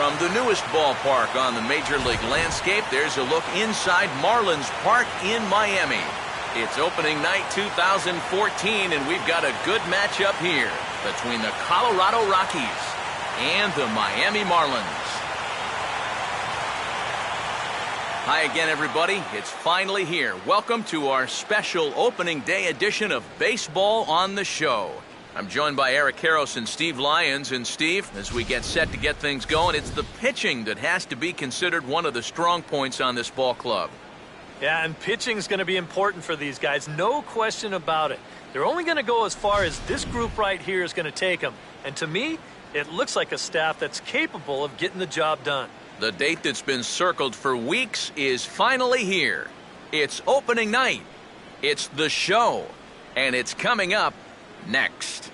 From the newest ballpark on the Major League landscape, there's a look inside Marlins Park in Miami. It's opening night 2014, and we've got a good matchup here between the Colorado Rockies and the Miami Marlins. Hi again, everybody. It's finally here. Welcome to our special opening day edition of Baseball on the Show. I'm joined by Eric Karros and Steve Lyons. And Steve, as we get set to get things going, it's the pitching that has to be considered one of the strong points on this ball club. Yeah, and pitching is going to be important for these guys, no question about it. They're only going to go as far as this group right here is going to take them. And to me, it looks like a staff that's capable of getting the job done. The date that's been circled for weeks is finally here. It's opening night. It's the show. And it's coming up next.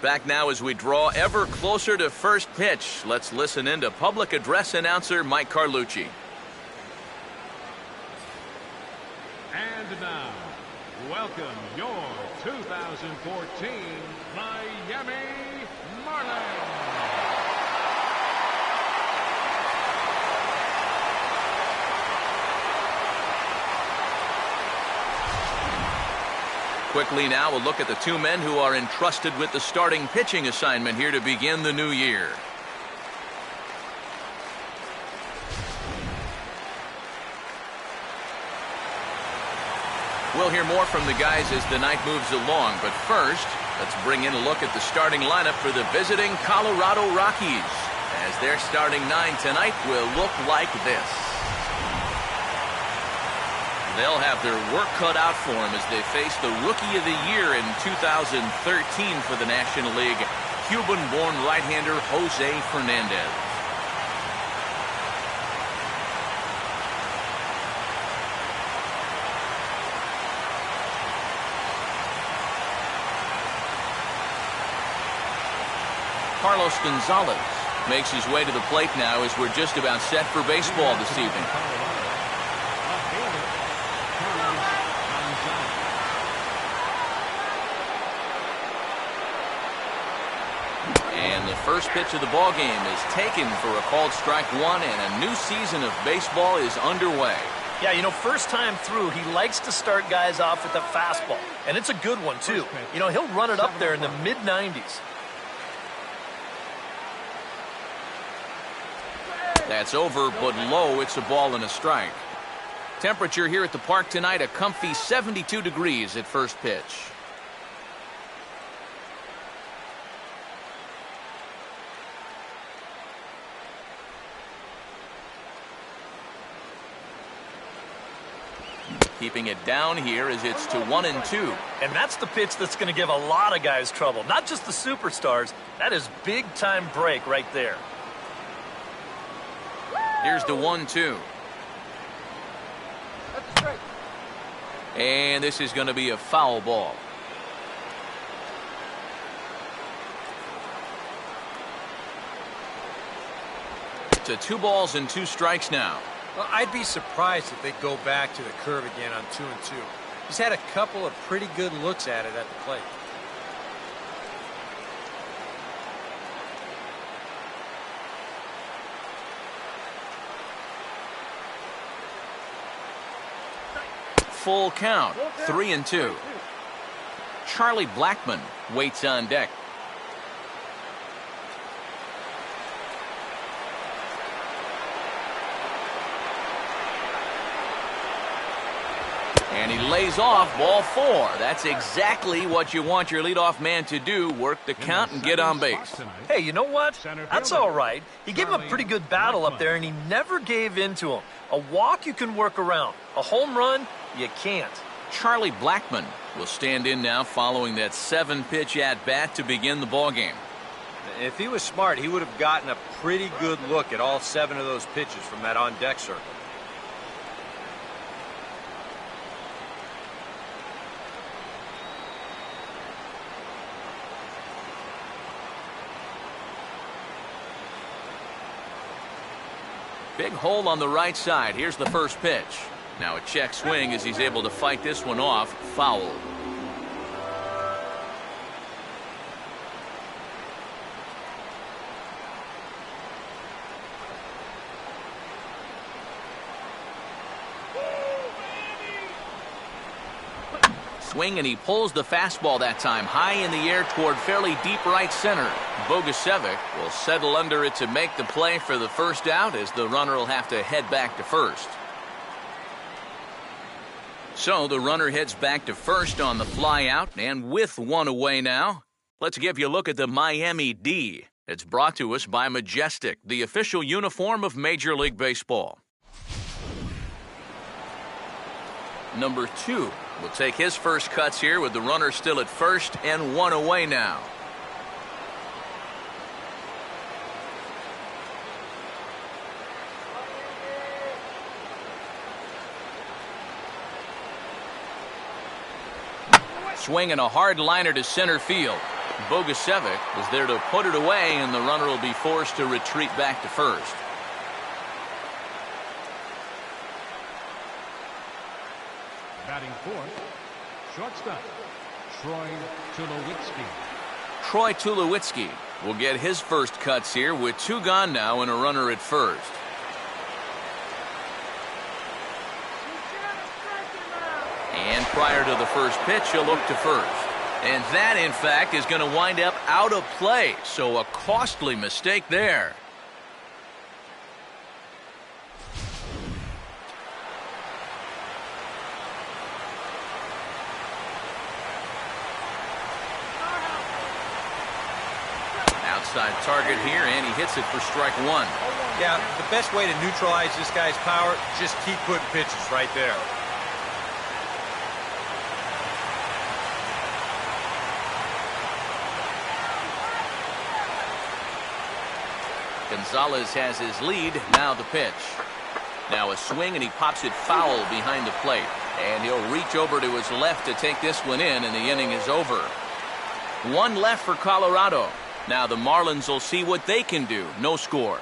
Back now as we draw ever closer to first pitch. Let's listen in to public address announcer Mike Carlucci. And now, welcome your 2014 Miami Marlins. Quickly now, a look at the two men who are entrusted with the starting pitching assignment here to begin the new year. We'll hear more from the guys as the night moves along, but first, let's bring in a look at the starting lineup for the visiting Colorado Rockies, as their starting nine tonight will look like this. They'll have their work cut out for them as they face the Rookie of the Year in 2013 for the National League, Cuban-born right-hander Jose Fernandez. Carlos Gonzalez makes his way to the plate now as we're just about set for baseball this evening. And the first pitch of the ball game is taken for a called strike one, and a new season of baseball is underway. Yeah, you know, first time through, he likes to start guys off with a fastball, and it's a good one, too. You know, he'll run it up there in the mid-90s. That's over, but low. It's a ball and a strike. Temperature here at the park tonight, a comfy 72 degrees at first pitch. Keeping it down here as it's to 1-2. And that's the pitch that's going to give a lot of guys trouble, not just the superstars. That is big-time break right there. Here's the 1-2. And this is going to be a foul ball. To 2 balls and 2 strikes now. Well, I'd be surprised if they go back to the curve again on 2-2. He's had a couple of pretty good looks at it at the plate. Full count, 3-2. Charlie Blackmon waits on deck. And he lays off ball 4. That's exactly what you want your leadoff man to do, work the count and get on base. Hey, you know what? That's all right. He gave him a pretty good battle up there, and he never gave in to him. A walk you can work around. A home run, you can't. Charlie Blackmon will stand in now following that 7-pitch at-bat to begin the ballgame. If he was smart, he would have gotten a pretty good look at all 7 of those pitches from that on-deck circle. Big hole on the right side. Here's the first pitch. Now a check swing as he's able to fight this one off. Foul. Swing, and he pulls the fastball that time high in the air toward fairly deep right center. Bogusevic will settle under it to make the play for the first out, as the runner will have to head back to first. So the runner heads back to first on the fly out, and with one away now, let's give you a look at the Miami D. It's brought to us by Majestic, the official uniform of Major League Baseball. Number 2 will take his first cuts here with the runner still at first and one away now. Swinging a hard liner to center field. Bogusevic is there to put it away, and the runner will be forced to retreat back to first. Batting fourth, shortstop, Troy Tulowitzki. Troy Tulowitzki will get his first cuts here with 2 gone now and a runner at first. And prior to the first pitch, he'll look to first. And that, in fact, is going to wind up out of play. So a costly mistake there. Outside target here, and he hits it for strike 1. Yeah, the best way to neutralize this guy's power, just keep putting pitches right there. Gonzalez has his lead. Now the pitch. Now a swing, and he pops it foul behind the plate. And he'll reach over to his left to take this one in, and the inning is over. 1 left for Colorado. Now the Marlins will see what they can do. No score.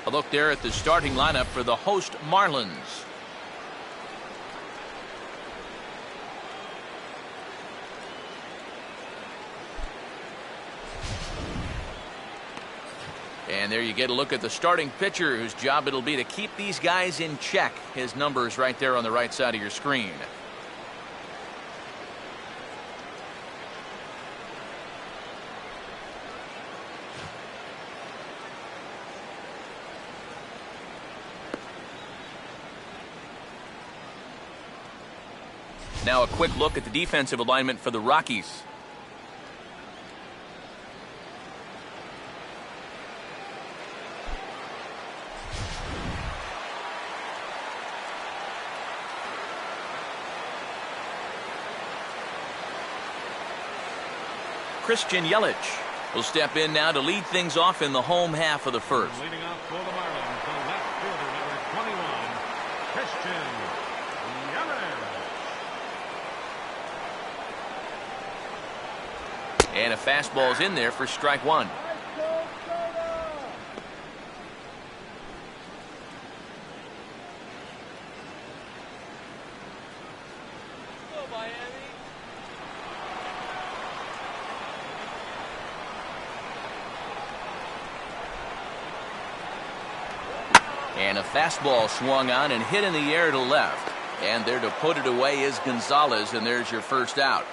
A look there at the starting lineup for the host Marlins. And there you get a look at the starting pitcher, whose job it'll be to keep these guys in check. His number's right there on the right side of your screen. Now a quick look at the defensive alignment for the Rockies. Christian Yelich will step in now to lead things off in the home half of the first. Leading off for the Marlins, the left fielder, number 21, Christian Yelich. And a fastball's in there for strike 1. And a fastball swung on and hit in the air to left. And there to put it away is Gonzalez, and there's your first out.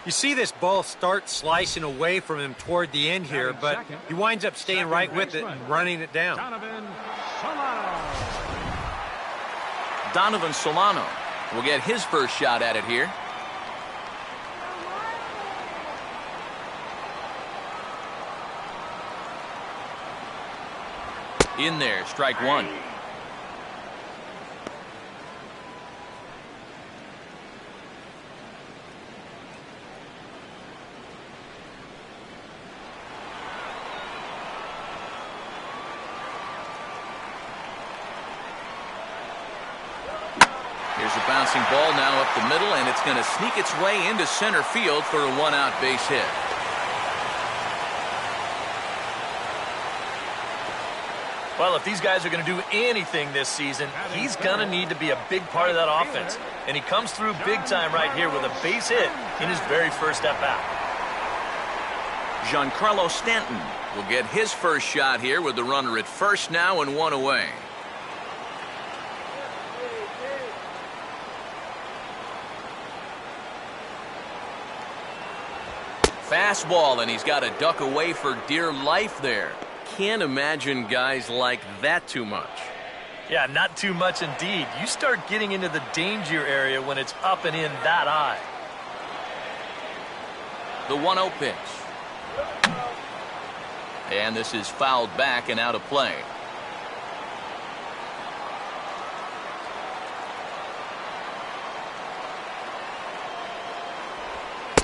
You see this ball start slicing away from him toward the end here, but he winds up staying right with it and running it down. Donovan Solano will get his first shot at it here. In there, strike one. Here's a bouncing ball now up the middle, and it's going to sneak its way into center field for a one-out base hit. Well, if these guys are going to do anything this season, he's going to need to be a big part of that offense. And he comes through big time right here with a base hit in his very first at-bat. Giancarlo Stanton will get his first shot here with the runner at first now and one away. Fastball, and he's got to duck away for dear life there. Can't imagine guys like that too much. Yeah, not too much indeed. You start getting into the danger area when it's up and in that high. The 1-0 pitch. And this is fouled back and out of play.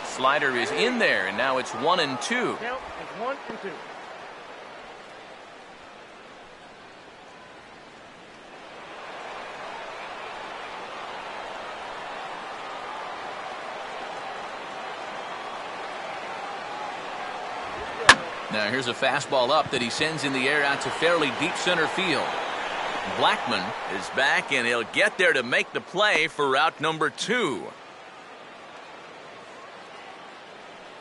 Slider is in there, and now it's 1-2. Count is 1-2. Now here's a fastball up that he sends in the air out to fairly deep center field. Blackman is back, and he'll get there to make the play for out number 2.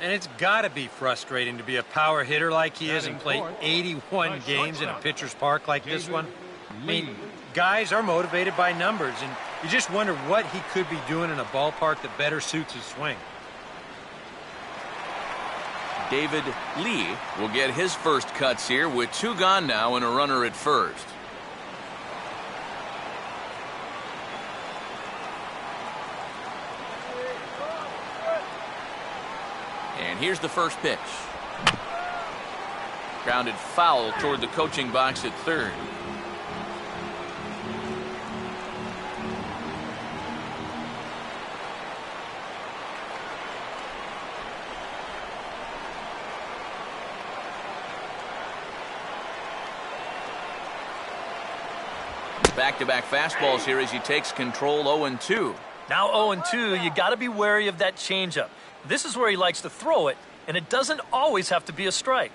And it's got to be frustrating to be a power hitter like he is and play 81 games in a pitcher's park like this one. I mean, guys are motivated by numbers, and you just wonder what he could be doing in a ballpark that better suits his swing. David Lee will get his first cuts here with 2 gone now and a runner at first. And here's the first pitch. Grounded foul toward the coaching box at third. Back-to-back fastballs here as he takes control. 0-2. Now 0-2, you got to be wary of that changeup. This is where he likes to throw it, and it doesn't always have to be a strike.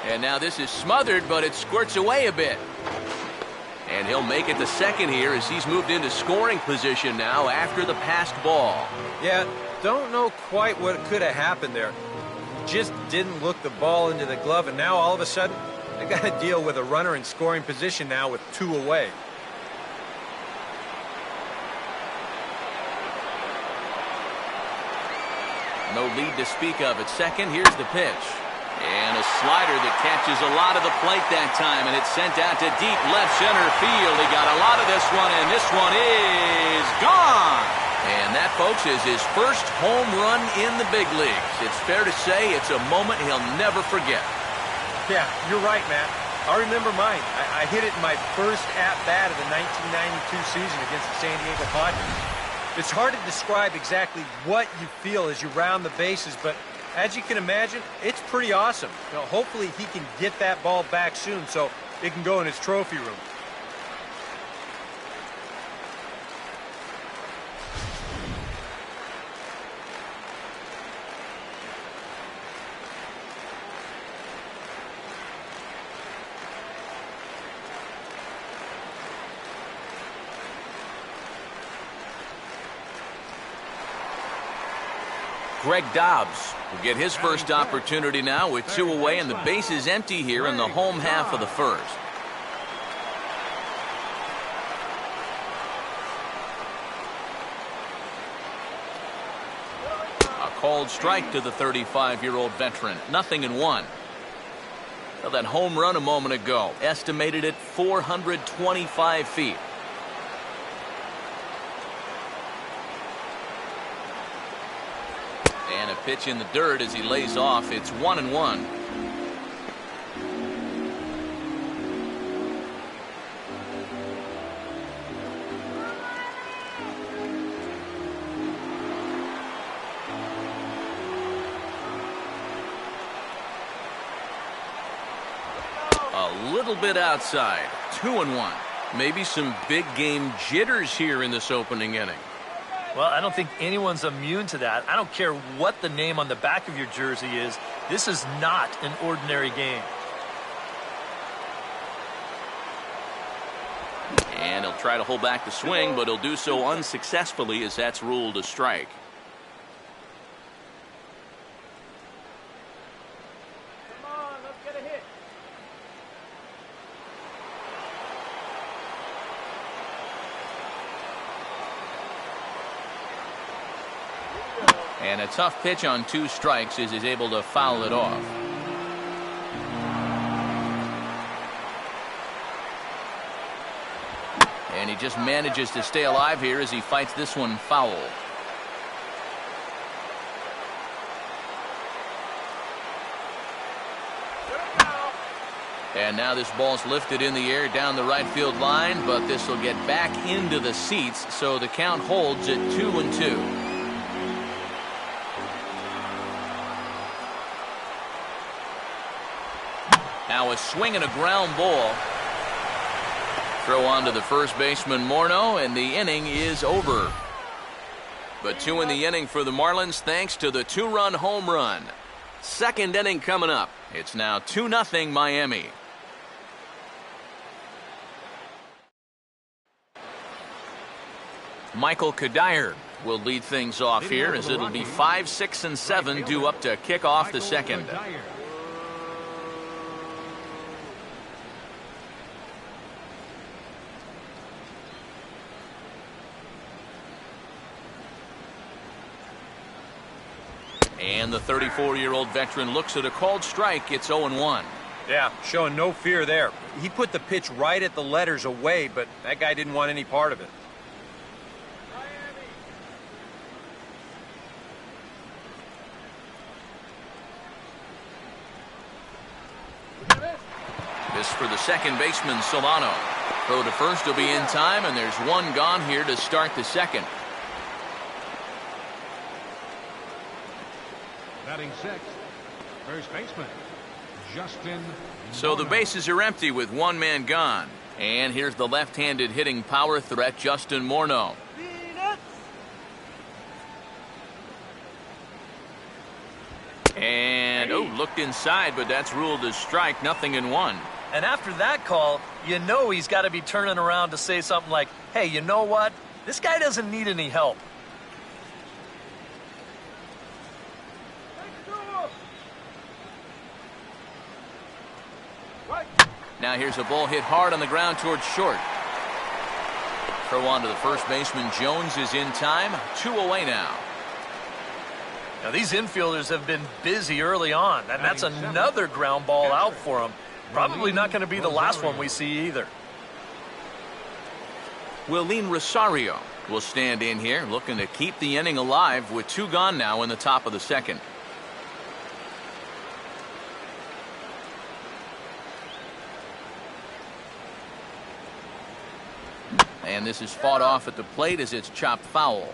And now this is smothered, but it squirts away a bit. And he'll make it to second here as he's moved into scoring position now after the passed ball. Yeah, don't know quite what could have happened there. Just didn't look the ball into the glove, and now all of a sudden they got to deal with a runner in scoring position now with 2 away. No lead to speak of at second. Here's the pitch. And a slider that catches a lot of the plate that time, and it's sent out to deep left center field. He got a lot of this one, and this one is gone. And that, folks, is his first home run in the big leagues. It's fair to say it's a moment he'll never forget. Yeah, you're right, Matt. I remember mine. I hit it in my first at-bat of the 1992 season against the San Diego Padres. It's hard to describe exactly what you feel as you round the bases, but as you can imagine, it's pretty awesome. You know, hopefully he can get that ball back soon so it can go in his trophy room. Greg Dobbs will get his first opportunity now with 2 away, and the base is empty here in the home half of the first. A called strike to the 35-year-old veteran. 0-1. Well, that home run a moment ago, estimated at 425 feet. pitch in the dirt as he lays off. It's 1-1. A little bit outside. 2-1. Maybe some big game jitters here in this opening inning. Well, I don't think anyone's immune to that. I don't care what the name on the back of your jersey is. This is not an ordinary game. And he'll try to hold back the swing, but he'll do so unsuccessfully as that's ruled a strike. And a tough pitch on 2 strikes as he's able to foul it off. And he just manages to stay alive here as he fights this one foul. And now this ball's lifted in the air down the right field line, but this will get back into the seats, so the count holds at 2-2. Now a swing and a ground ball. Throw on to the first baseman Morneau, and the inning is over. But 2 in the inning for the Marlins thanks to the 2-run home run. Second inning coming up. It's now 2-0 Miami. Michael Kadire will lead things off here as it'll be 5, 6, and 7 due up to kick off the second. And the 34-year-old veteran looks at a called strike. It's 0-1. Yeah, showing no fear there. He put the pitch right at the letters away, but that guy didn't want any part of it. This for the second baseman, Solano. Throw to first will be in time, and there's one gone here to start the second. Batting 6th, first baseman, Justin. So the bases are empty with one man gone. And here's the left-handed hitting power threat, Justin Morneau. And, looked inside, but that's ruled a strike, 0-1. And after that call, you know he's got to be turning around to say something like, hey, you know what? This guy doesn't need any help. Now here's a ball hit hard on the ground towards short. Throw on to the first baseman. Jones is in time. 2 away now. Now these infielders have been busy early on, and that's another ground ball out for them. Probably not going to be the last one we see either. Willeen Rosario will stand in here, looking to keep the inning alive with 2 gone now in the top of the second. And this is fought off at the plate as it's chopped foul.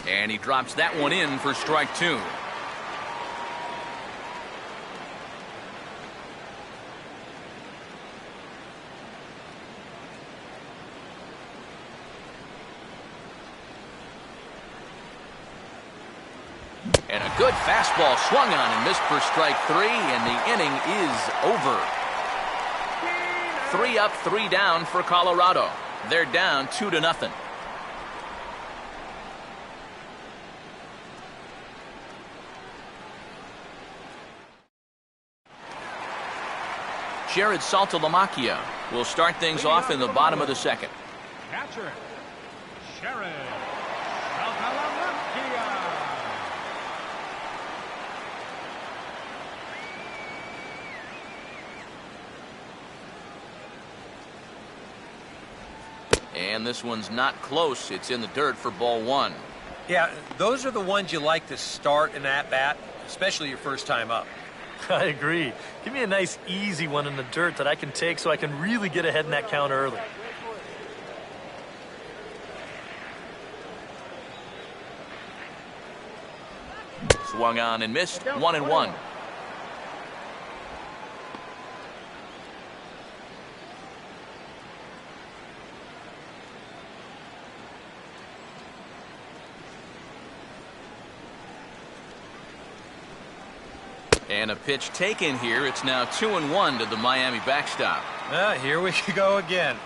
And he drops that one in for strike 2. And a good fastball swung on and missed for strike 3, and the inning is over. 3 up, 3 down for Colorado. They're down 2-0. Jared Saltalamacchia will start things off in the bottom of the second. Catcher, Jared Saltalamacchia. And this one's not close. It's in the dirt for ball one. Yeah, those are the ones you like to start an at-bat, especially your first time up. I agree. Give me a nice, easy one in the dirt that I can take so I can really get ahead in that count early. Swung on and missed. 1-1. And a pitch taken here. It's now 2-1 to the Miami backstop. Here we go again.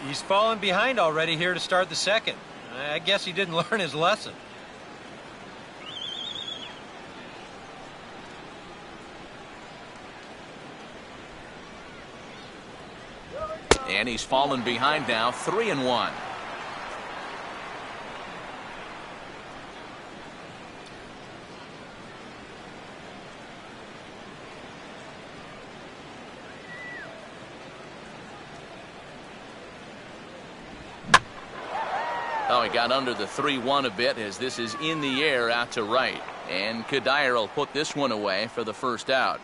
He's fallen behind already here to start the second. I guess he didn't learn his lesson. And he's fallen behind now, 3-1. Oh, he got under the 3-1 a bit as this is in the air out to right. And Kadire will put this one away for the first out.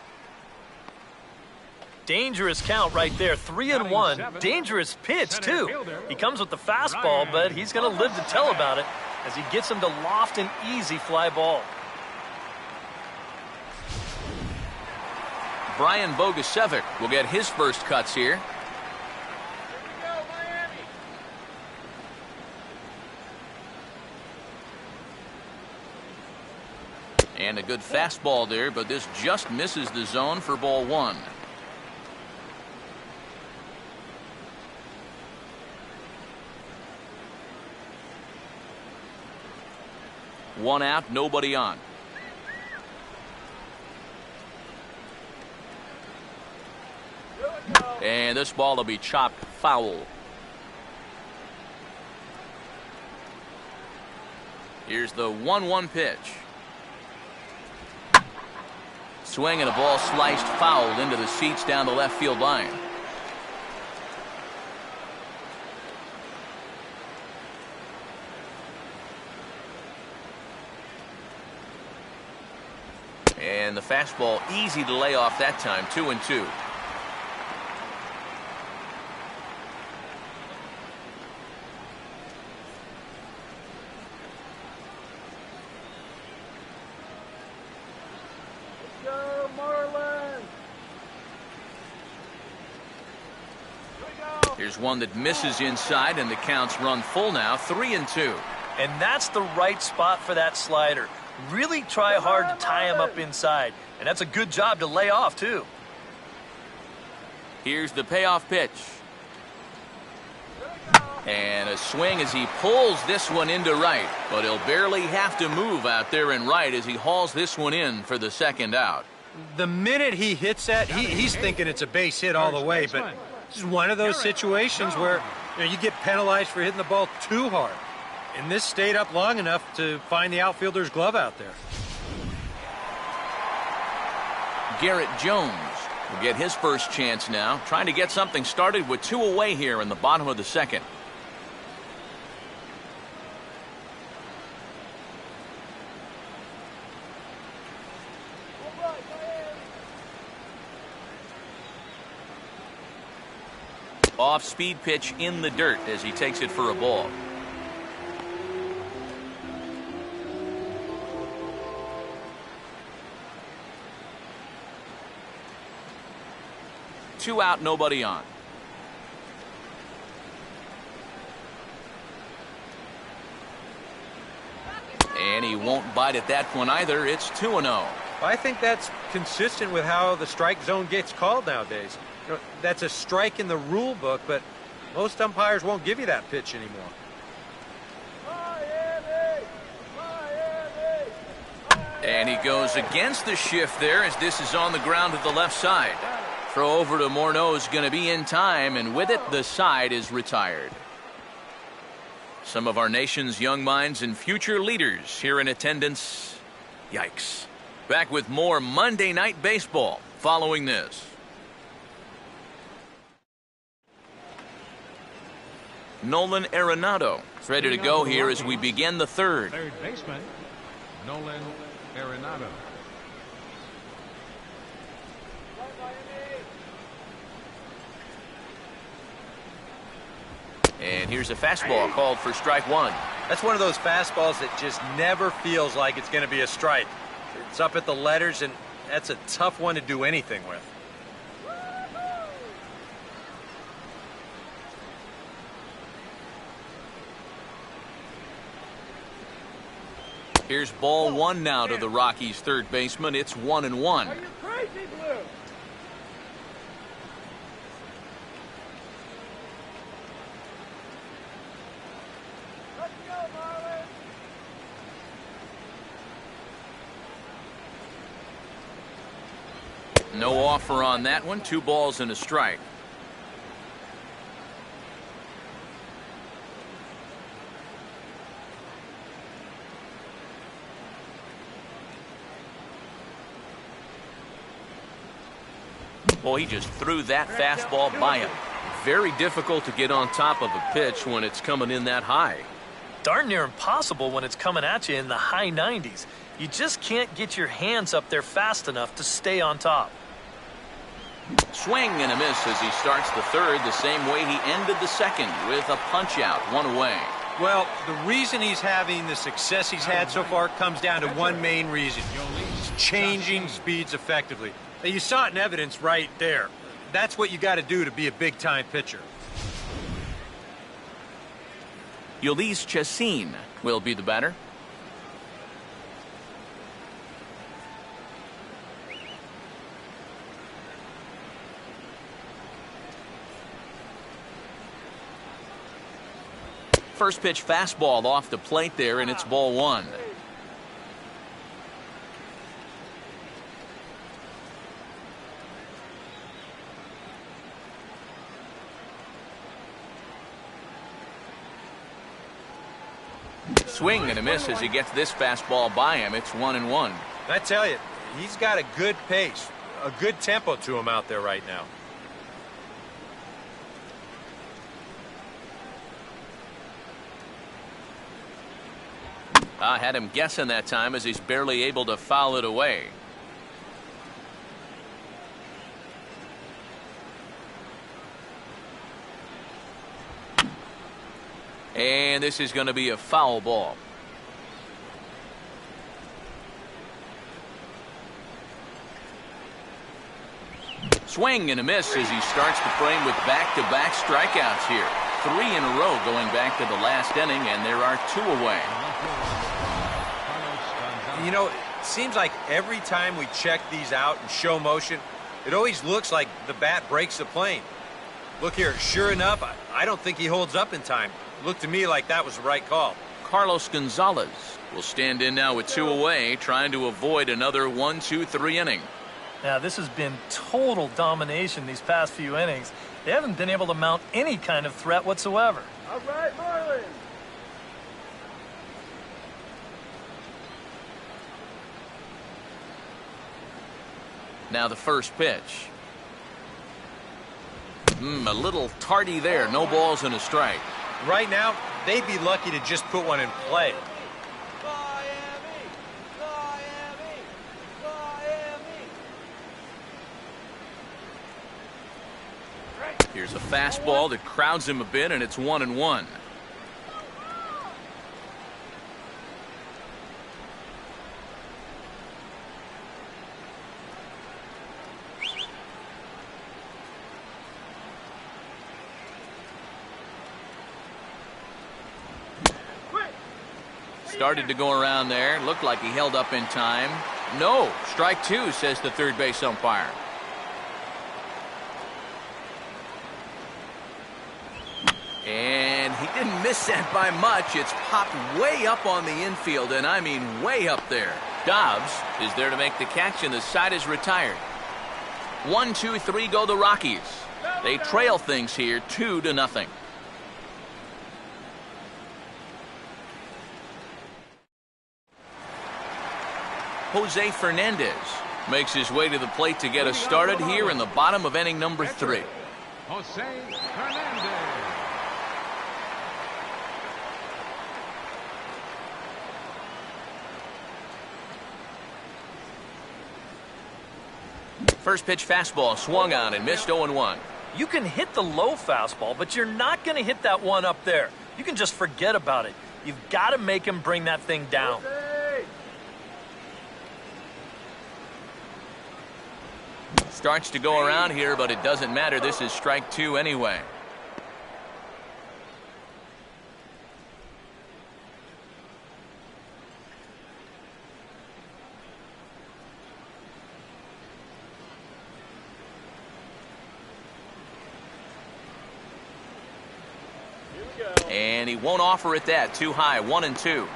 Dangerous count right there, 3-1. Dangerous pitch, too. He comes with the fastball, but he's going to live to tell about it as he gets him to loft an easy fly ball. Brian Bogusevic will get his first cuts here. And a good fastball there, but this just misses the zone for ball one. One out, nobody on. And this ball will be chopped foul. Here's the 1-1 pitch. Swing and a ball sliced foul into the seats down the left field line. And the fastball easy to lay off that time, 2-2. Go Marlins! Here's one that misses inside, and the count's run full now, 3-2. And that's the right spot for that slider. Really try hard to tie him up inside. And that's a good job to lay off, too. Here's the payoff pitch. And a swing as he pulls this one into right. But he'll barely have to move out there in right as he hauls this one in for the second out. The minute he hits that, he's thinking it's a base hit all the way. But this is one of those situations where you get penalized for hitting the ball too hard. And this stayed up long enough to find the outfielder's glove out there. Garrett Jones will get his first chance now, trying to get something started with 2 away here in the bottom of the second. Off-speed pitch in the dirt as he takes it for a ball. Two out, nobody on. And he won't bite at that one either. It's 2-0. I think that's consistent with how the strike zone gets called nowadays. That's a strike in the rule book, but most umpires won't give you that pitch anymore. And he goes against the shift there as this is on the ground to the left side. Throw over to Morneau is going to be in time, and with it, the side is retired. Some of our nation's young minds and future leaders here in attendance. Yikes. Back with more Monday Night Baseball following this. Nolan Arenado is ready to go here as we begin the third. Third baseman, Nolan Arenado. And here's a fastball called for strike one. That's one of those fastballs that just never feels like it's going to be a strike. It's up at the letters, and that's a tough one to do anything with. Here's ball one now to the Rockies' third baseman. It's 1-1. Are you crazy, Blue? Let's go, Marlins. No offer on that one. 2 balls and a strike. Well, he just threw that fastball by him. Very difficult to get on top of a pitch when it's coming in that high. Darn near impossible when it's coming at you in the high 90s. You just can't get your hands up there fast enough to stay on top. Swing and a miss as he starts the third the same way he ended the second with a punch out, 1 away. Well, the reason he's having the success he's had so far comes down to one main reason. He's changing speeds effectively. Now, you saw it in evidence right there. That's what you got to do to be a big-time pitcher. Yolis Chacin will be the batter. First pitch fastball off the plate there, and it's ball one. Swing and a miss as he gets this fastball by him. It's 1-1. I tell you, he's got a good pace, a good tempo to him out there right now. I had him guessing that time as he's barely able to foul it away. And this is going to be a foul ball. Swing and a miss as he starts the frame with back-to-back strikeouts here. 3 in a row going back to the last inning, and there are 2 away. You know, it seems like every time we check these out in show motion, it always looks like the bat breaks the plane. Look here, sure enough, I don't think he holds up in time. It looked to me like that was the right call. Carlos Gonzalez will stand in now with 2 away, trying to avoid another 1-2-3 inning. Now, this has been total domination these past few innings. They haven't been able to mount any kind of threat whatsoever. All right, Marlins. Now the first pitch. A little tardy there. No balls and a strike. Right now, they'd be lucky to just put one in play. Here's a fastball that crowds him a bit, and it's 1-1. Started to go around there. Looked like he held up in time. No. Strike 2, says the third base umpire. And he didn't miss that by much. It's popped way up on the infield, and I mean way up there. Dobbs is there to make the catch, and the side is retired. 1-2-3 go the Rockies. They trail things here 2-0. Jose Fernandez makes his way to the plate to get us started here in the bottom of inning number 3. Jose Hernandez. First pitch fastball swung on and missed 0-1. You can hit the low fastball, but you're not going to hit that one up there. You can just forget about it. You've got to make him bring that thing down. Starts to go around here, but it doesn't matter. This is strike 2 anyway. And he won't offer it that. Too high. 1-2.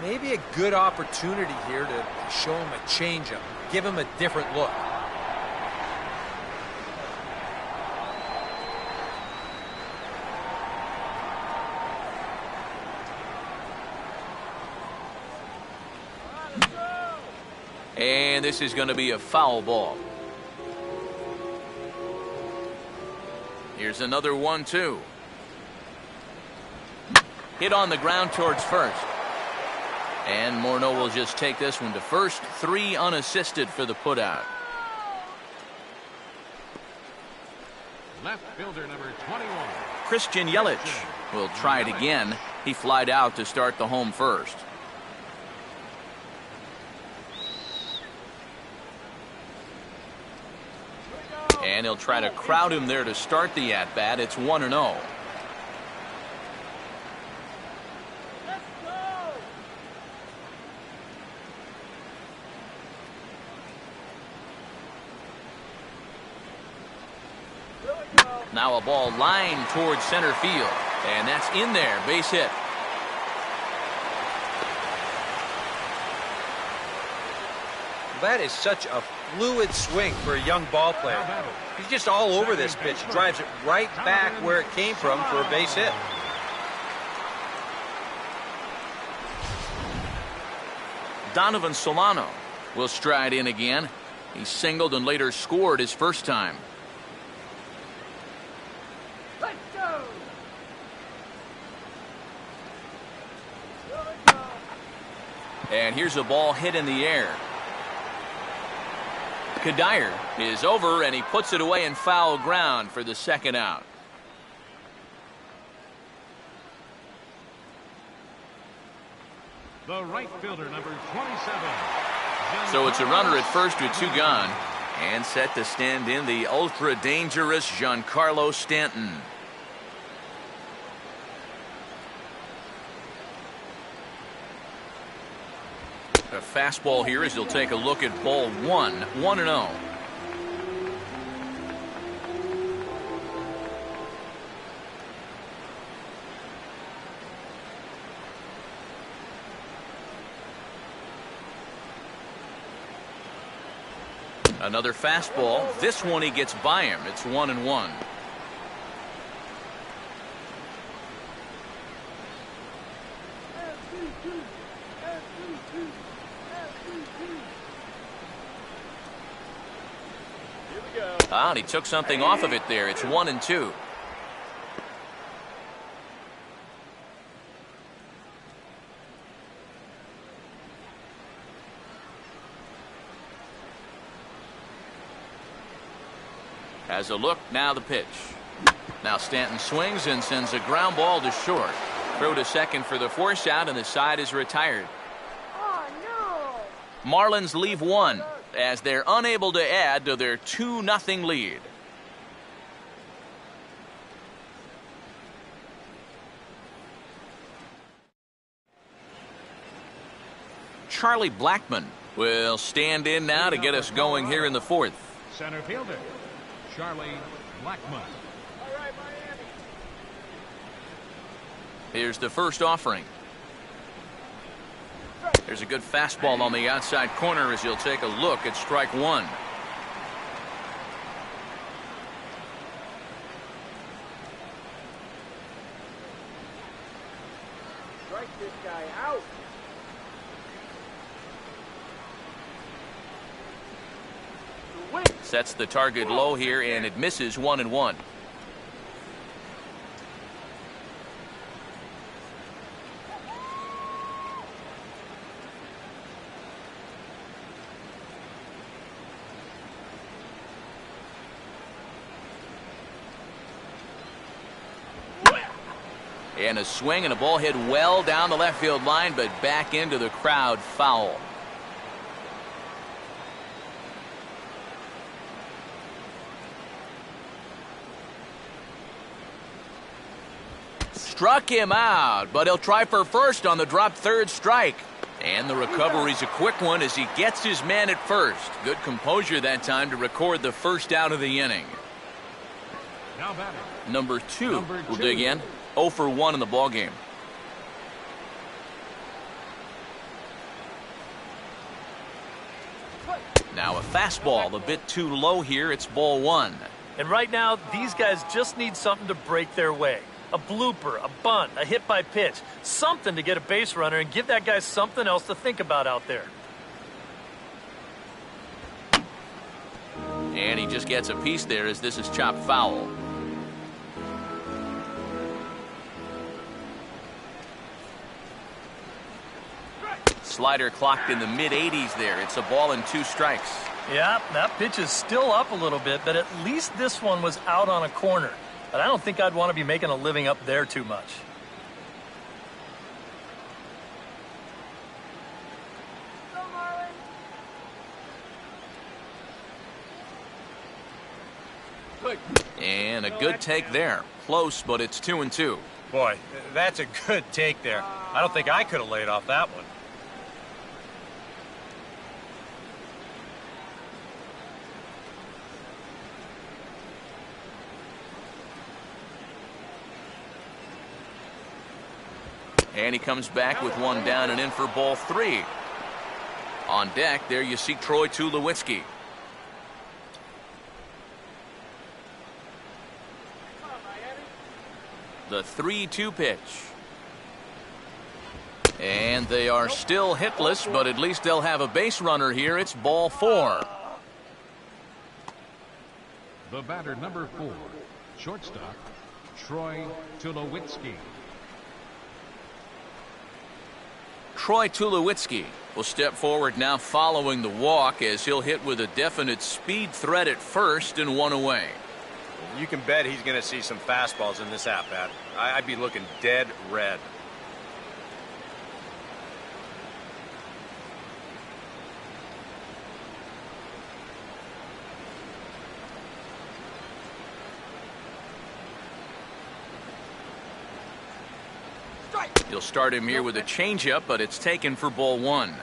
Maybe a good opportunity here to show him a changeup. Give him a different look. And this is going to be a foul ball. Here's another 1-2. Hit on the ground towards first. And Morneau will just take this one to first. 3 unassisted for the putout. Left fielder number 21. Christian Yelich will try it again. He flied out to start the home first. And he'll try to crowd him there to start the at-bat. It's 1-0. Now a ball lined towards center field. And that's in there. Base hit. That is such a fluid swing for a young ball player. He's just all over this pitch. Drives it right back where it came from for a base hit. Donovan Solano will stride in again. He singled and later scored his first time. Let's go! And here's a ball hit in the air. Kadire is over, and he puts it away in foul ground for the second out. The right fielder, number 27. So it's a runner at first with 2 gone. And set to stand in the ultra-dangerous Giancarlo Stanton. A fastball here as he'll take a look at ball 1. 1-0. Another fastball. This one he gets by him. It's 1-1. Ah, and he took something off of it there. It's 1-2. Has a look. Now the pitch. Now Stanton swings and sends a ground ball to short. Throw to second for the force out, and the side is retired. Oh, no! Marlins leave 1 as they're unable to add to their 2-0 lead. Charlie Blackmon will stand in now to get us going here in the 4th. Center fielder, Charlie Blackmon. All right, Miami. Here's the first offering. There's a good fastball on the outside corner as he'll take a look at strike 1. Strike this guy out. Sets the target low here, and it misses 1-1. And a swing and a ball hit well down the left field line, but back into the crowd, foul. Struck him out, but he'll try for first on the drop third strike. And the recovery's a quick one as he gets his man at first. Good composure that time to record the first out of the inning. Now batting. Number two will dig in. 0 for 1 in the ballgame. Now a fastball a bit too low here. It's ball 1. And right now, these guys just need something to break their way. A blooper, a bunt, a hit by pitch. Something to get a base runner and give that guy something else to think about out there. And he just gets a piece there as this is chopped foul. Slider clocked in the mid-80s there. It's a ball and 2 strikes. Yeah, that pitch is still up a little bit, but at least this one was out on a corner. But I don't think I'd want to be making a living up there too much. Go, Marlins. And a good take there. Close, but it's 2-2. Boy, that's a good take there. I don't think I could have laid off that one. And he comes back with one down and in for ball 3. On deck, there you see Troy Tulowitzki. The 3-2 pitch. And they are still hitless, but at least they'll have a base runner here. It's ball 4. The batter, number 4, shortstop, Troy Tulowitzki. Troy Tulowitzki will step forward now following the walk as he'll hit with a definite speed threat at first and 1 away. You can bet he's going to see some fastballs in this at-bat. I'd be looking dead red. He'll start him here with a changeup, but it's taken for ball 1.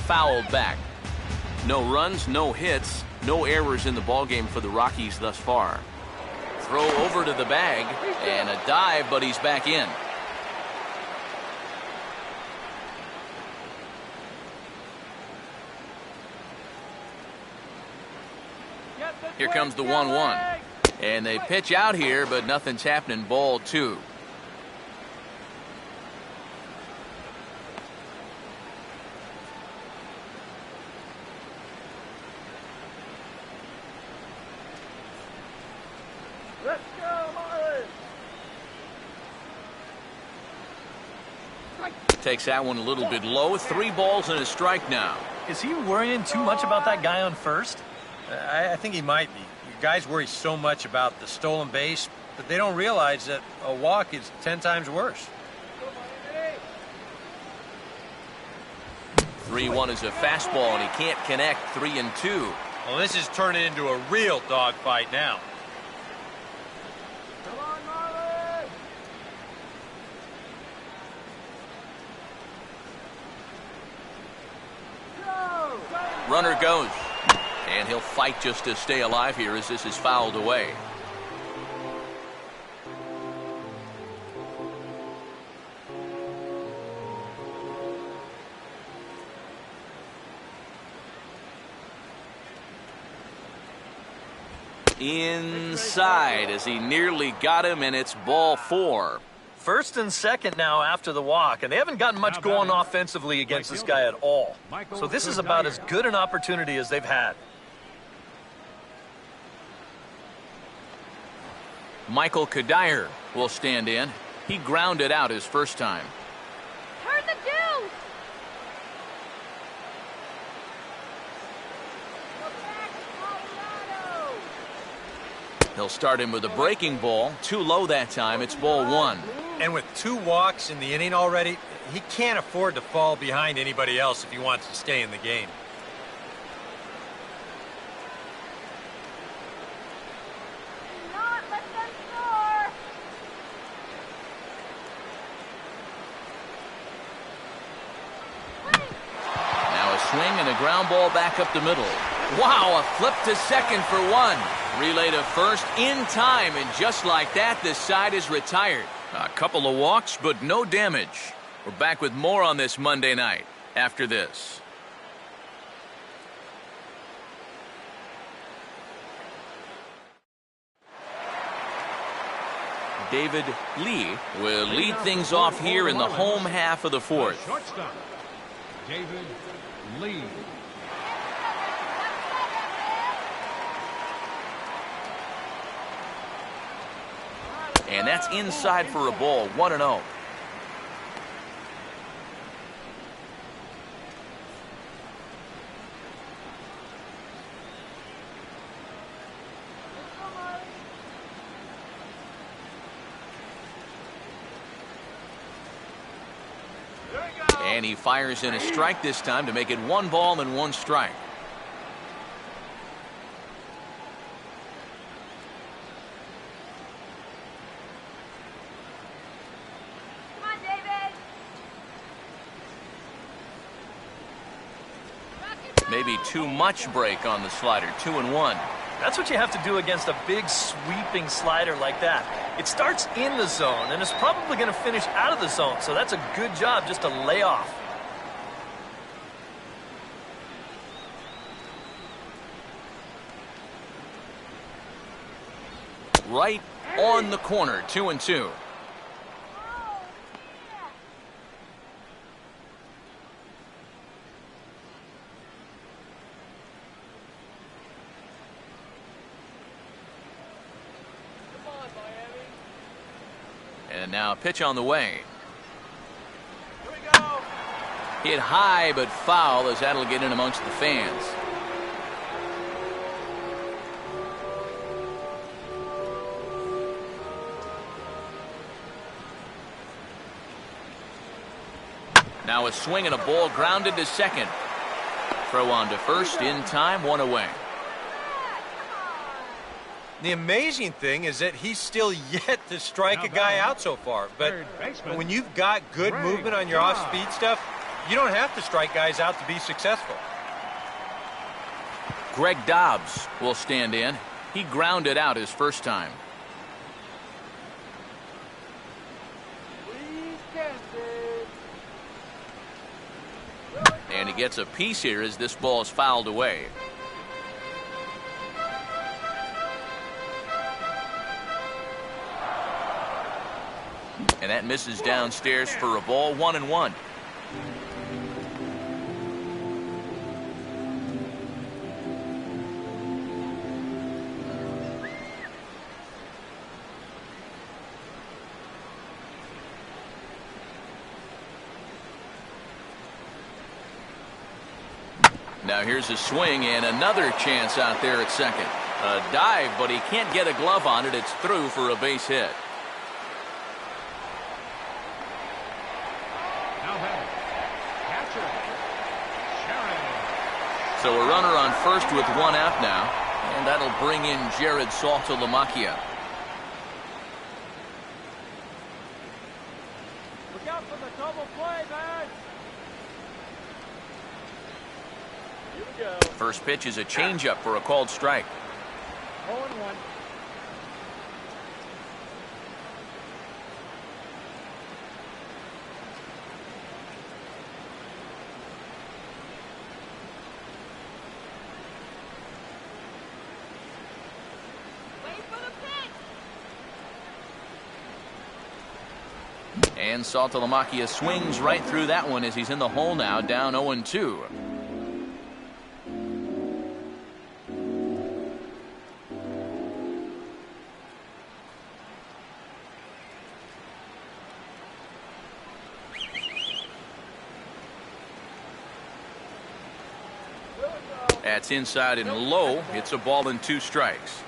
Fouled back. No runs, no hits, no errors in the ballgame for the Rockies thus far. Throw over to the bag and a dive, but he's back in. Here comes the 1-1. And they pitch out here, but nothing's happening. Ball 2. Let's go, Marlins. Takes that one a little bit low. 3 balls and a strike now. Is he worrying too much about that guy on first? I think he might be. Guys worry so much about the stolen base, but they don't realize that a walk is 10 times worse. 3-1 is a fastball, and he can't connect. 3-2. Well, this is turning into a real dogfight now. Come on, Marlins. Go. Runner goes. And he'll fight just to stay alive here as this is fouled away. Inside as he nearly got him, and it's ball 4. First and second now after the walk, and they haven't gotten much going offensively against this guy at all. So this is about as good an opportunity as they've had. Michael Kadire will stand in. He grounded out his first time. Turn the deuce! Go back, Colorado! He'll start him with a breaking ball. Too low that time. It's ball one. And with 2 walks in the inning already, he can't afford to fall behind anybody else if he wants to stay in the game. Do not let them score! Now a swing and a ground ball back up the middle. Wow, a flip to second for one. Relay to first in time, and just like that, this side is retired. A couple of walks, but no damage. We're back with more on this Monday night after this. David Lee will lead things off here in the home half of the fourth. Shortstop, David Lee. And that's inside for a ball, 1-0. And he fires in a strike this time to make it 1 ball and 1 strike. Come on, David! Maybe too much break on the slider, 2-1. That's what you have to do against a big sweeping slider like that. It starts in the zone and is probably going to finish out of the zone, so that's a good job just to lay off. Right on the corner, 2-2. And now a pitch on the way. Here we go! Hit high but foul, as that'll get in amongst the fans. Now a swing and a ball grounded to second. Throw on to first in time, 1 away. The amazing thing is that he's still yet to strike a guy out so far. But when you've got good movement on your off-speed stuff, you don't have to strike guys out to be successful. Greg Dobbs will stand in. He grounded out his first time. Please catch it! And he gets a piece here as this ball is fouled away. And that misses downstairs for a ball, 1-1. Now here's a swing and another chance out there at second. A dive, but he can't get a glove on it. It's through for a base hit. Now batting, catcher, Sharon. So a runner on first with 1 out now, and that'll bring in Jared Saltalamacchia. Look out for the double play, man! Here we go. First pitch is a changeup for a called strike. 0-1. And Saltalamacchia swings right through that one as he's in the hole now, down 0-2. That's inside and low. It's a ball and 2 strikes.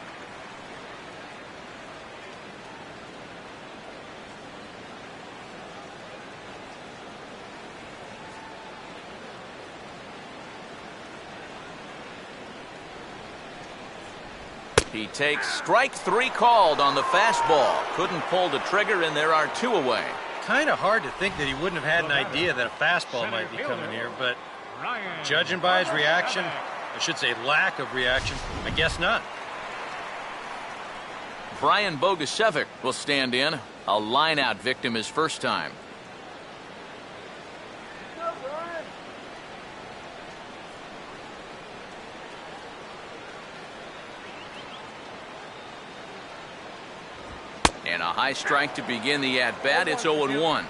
He takes strike 3 called on the fastball. Couldn't pull the trigger, and there are 2 away. Kind of hard to think that he wouldn't have had an idea that a fastball might be coming here, but judging by his reaction, I should say lack of reaction, I guess not. Brian Bogusevic will stand in. A line-out victim his first time. And a high strike to begin the at-bat. It's 0-1.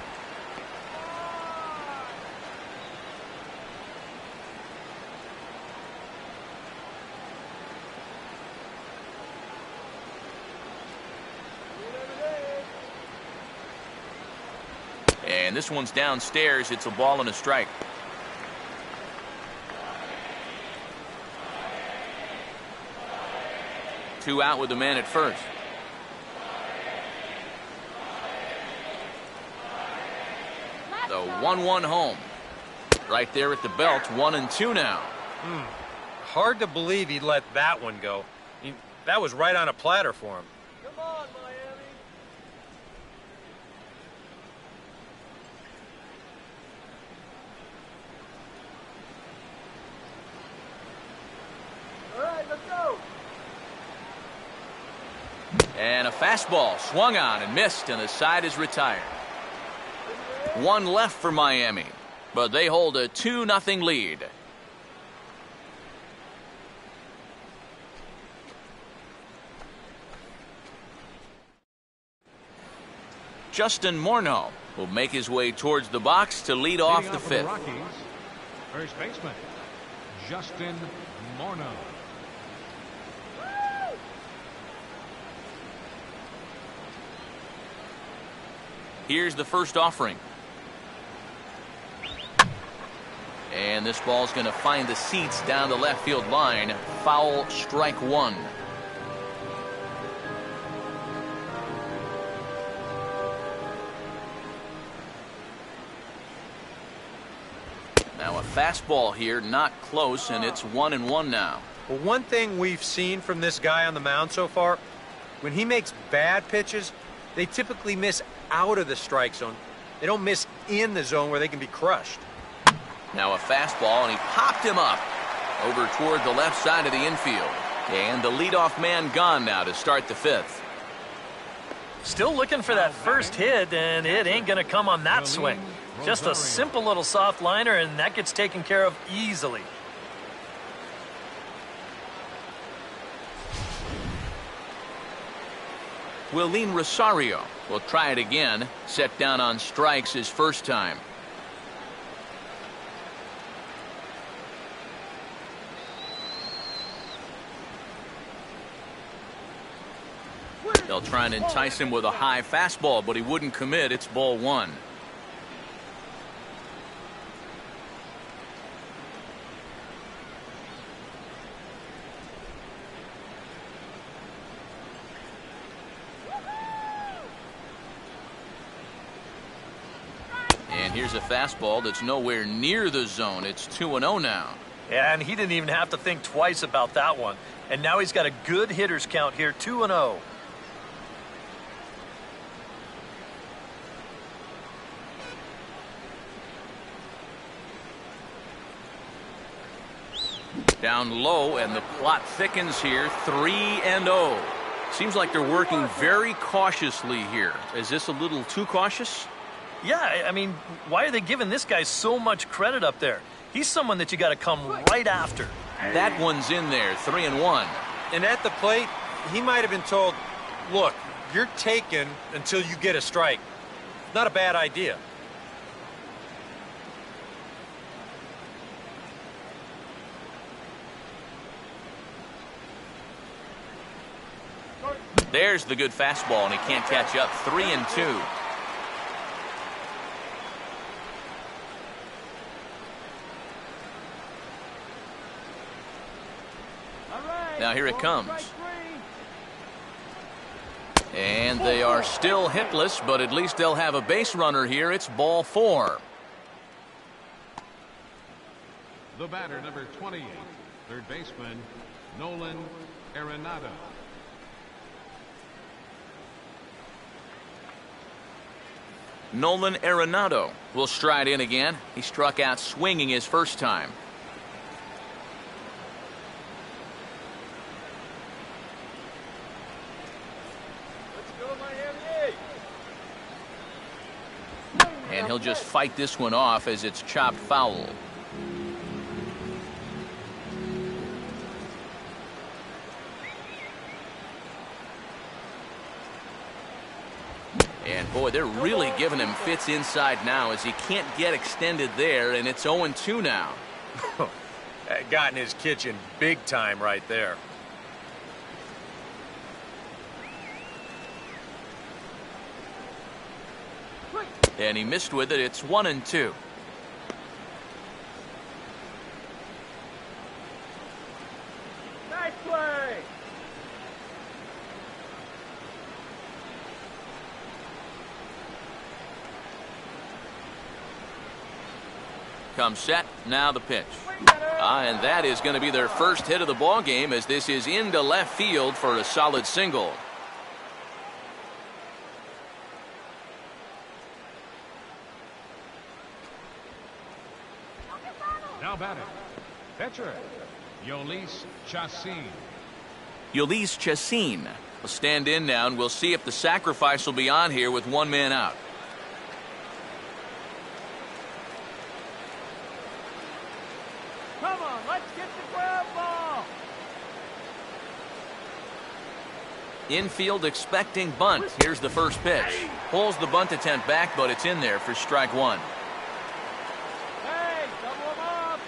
And this one's downstairs. It's a ball and a strike. Two out with the man at first. The 1-1 home. Right there at the belt. 1-2 now. Hard to believe he let that one go. That was right on a platter for him. Come on, Miami. All right, let's go. And a fastball swung on and missed, and the side is retired. 1 left for Miami, but they hold a 2-0 lead. Justin Morneau will make his way towards the box to lead off the 5th. Rockies, first baseman, Justin Morneau. Here's the first offering. And this ball's going to find the seats down the left field line. Foul, strike 1. Now a fastball here, not close, and it's 1-1 now. Well, one thing we've seen from this guy on the mound so far, when he makes bad pitches, they typically miss out of the strike zone. They don't miss in the zone where they can be crushed. Now a fastball, and he popped him up over toward the left side of the infield. And the leadoff man gone now to start the 5th. Still looking for that first hit, and it ain't going to come on that swing. Just a simple little soft liner, and that gets taken care of easily. Willeen Rosario will try it again. Set down on strikes his first time. They'll try and entice him with a high fastball, but he wouldn't commit. It's ball 1. And here's a fastball that's nowhere near the zone. It's 2-0 now. Yeah, and he didn't even have to think twice about that one. And now he's got a good hitters count here, 2-0. Down low, and the plot thickens here. 3-0. Seems like they're working very cautiously here. Is this a little too cautious? Yeah, I mean, why are they giving this guy so much credit up there? He's someone that you got to come right after. That one's in there. 3-1. And at the plate, he might have been told, look, you're taken until you get a strike. Not a bad idea. There's the good fastball, and he can't catch up. 3-2. Now here it comes. And they are still hitless, but at least they'll have a base runner here. It's ball 4. The batter, number 28, third baseman, Nolan Arenado. Nolan Arenado will stride in again. He struck out swinging his first time. And he'll just fight this one off as it's chopped foul. And boy, they're really giving him fits inside now as he can't get extended there, and it's 0-2 now. Got in his kitchen big time right there. And he missed with it. It's 1-2. Nice play. Comes set. Now the pitch. And that is going to be their first hit of the ball game, as this is into left field for a solid single. Now batting, pitcher, Yolis Chassin. Yolis Chassin will stand in now, and we'll see if the sacrifice will be on here with one man out. Come on, let's get the ground ball. Infield expecting bunt. Here's the first pitch. Pulls the bunt attempt back, but it's in there for strike 1. Hey, double him up.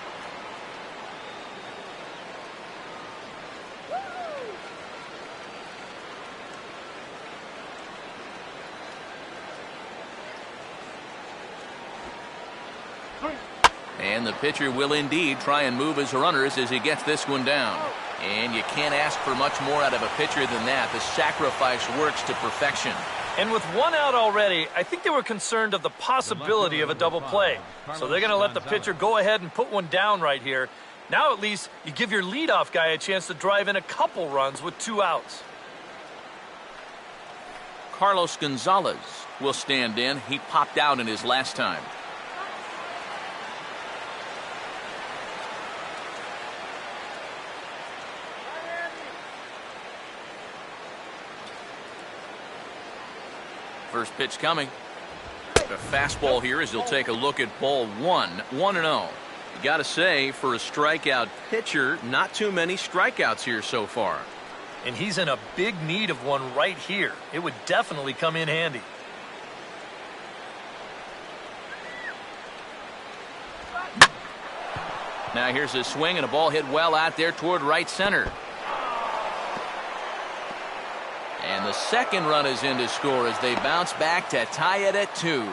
And the pitcher will indeed try and move his runners as he gets this one down. And you can't ask for much more out of a pitcher than that. The sacrifice works to perfection. And with one out already, I think they were concerned of the possibility of a double play. So they're going to let the pitcher go ahead and put one down right here. Now at least you give your leadoff guy a chance to drive in a couple runs with 2 outs. Carlos Gonzalez will stand in. He popped out in his last time. First pitch coming. The fastball here as he'll take a look at ball 1. 1-0. You got to say, for a strikeout pitcher, not too many strikeouts here so far. And he's in a big need of one right here. It would definitely come in handy. Now here's a swing and a ball hit well out there toward right center. And the second run is in to score as they bounce back to tie it at 2.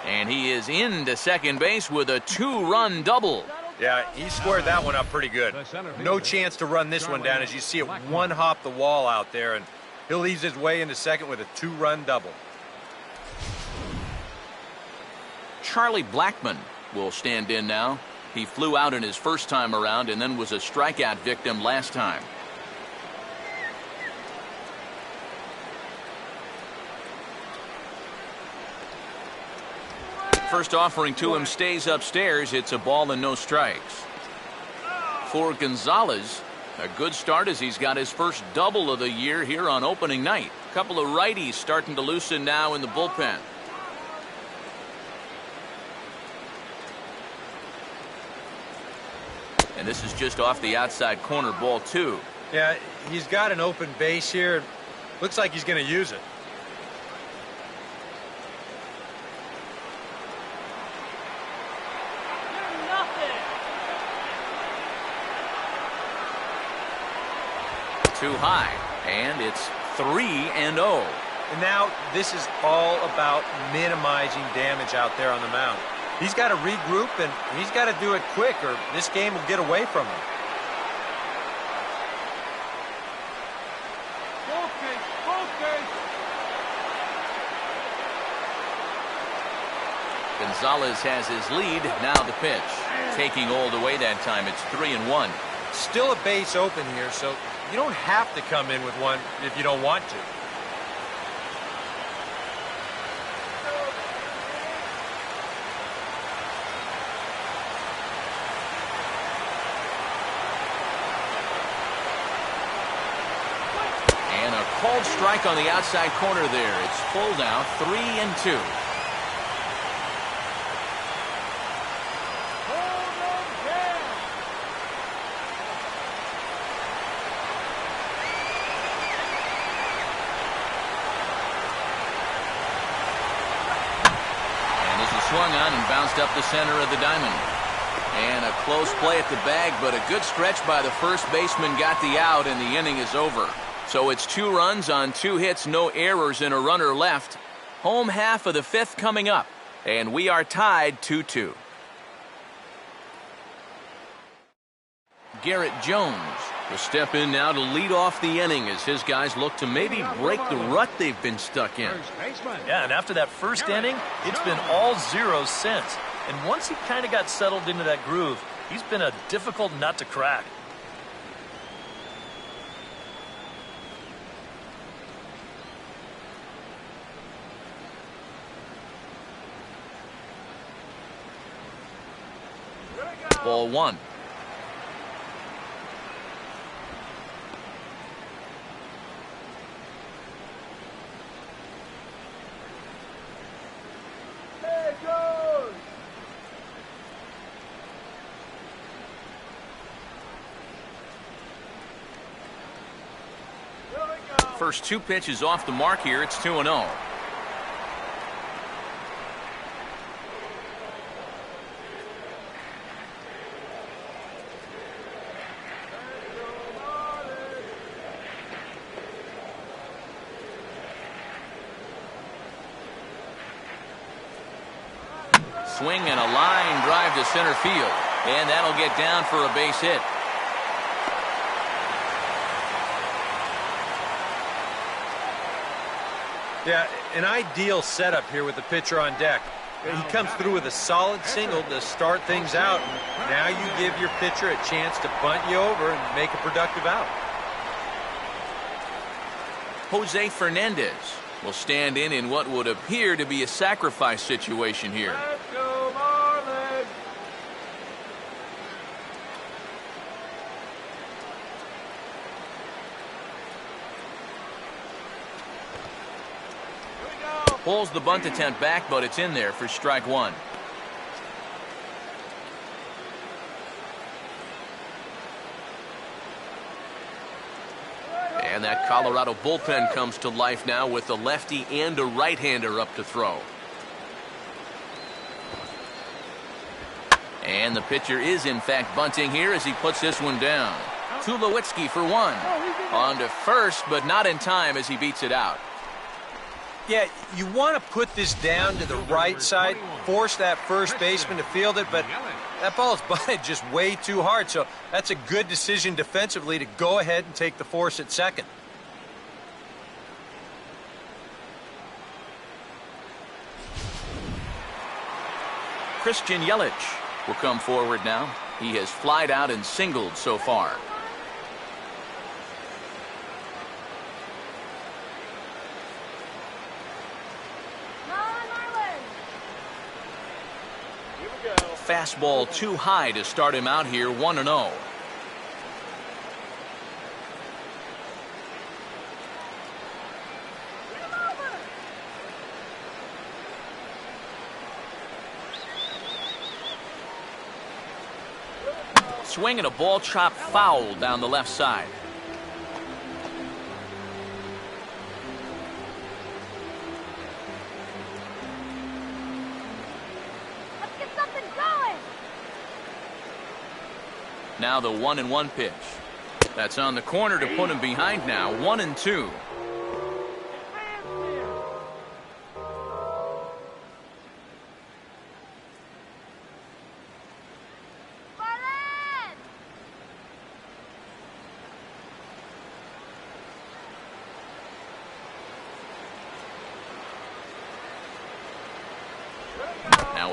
And he is into second base with a 2-run double. Yeah, he squared that one up pretty good. No chance to run this one down as you see it one hop the wall out there, and he'll ease his way into second with a 2-run double. Charlie Blackmon will stand in now. He flew out in his first time around and then was a strikeout victim last time. First offering to him stays upstairs. It's a ball and no strikes. For Gonzalez, a good start as he's got his first double of the year here on opening night. A couple of righties starting to loosen now in the bullpen. And this is just off the outside corner, ball 2. Yeah, he's got an open base here. Looks like he's going to use it. Too high, and it's 3-0. And now this is all about minimizing damage out there on the mound. He's got to regroup, and he's got to do it quick, or this game will get away from him. Gonzalez has his lead. Now the pitch. Taking Old away that time. It's 3-1. Still a base open here, so you don't have to come in with one if you don't want to. And a called strike on the outside corner there. It's full now, 3-2. Swung on and bounced up the center of the diamond. And a close play at the bag, but a good stretch by the first baseman got the out, and the inning is over. So it's 2 runs on 2 hits, no errors, and a runner left. Home half of the 5th coming up, and we are tied 2-2. Garrett Jones will step in now to lead off the inning as his guys look to maybe break the rut they've been stuck in. Yeah, and after that first inning, it's been all zeros since. And once he kind of got settled into that groove, he's been a difficult nut to crack. Ball 1. First 2 pitches off the mark here. It's 2-0. Swing and a line drive to center field. And that'll get down for a base hit. Yeah, an ideal setup here with the pitcher on deck. He comes through with a solid single to start things out. And now you give your pitcher a chance to bunt you over and make a productive out. Jose Fernandez will stand in what would appear to be a sacrifice situation here. Let's go, Marlins! Pulls the bunt attempt back, but it's in there for strike 1. And that Colorado bullpen comes to life now with a lefty and a right-hander up to throw. And the pitcher is in fact bunting here as he puts this one down. Tulowitzki for 1. On to first, but not in time as he beats it out. Yeah, you want to put this down to the right side, force that first baseman to field it, but that ball is bunted just way too hard, so that's a good decision defensively to go ahead and take the force at second. Christian Yelich will come forward now. He has flied out and singled so far. Fastball too high to start him out here, 1-0. Swing and a ball chopped foul down the left side. Now the 1-1 pitch. That's on the corner to put him behind now. 1-2. Now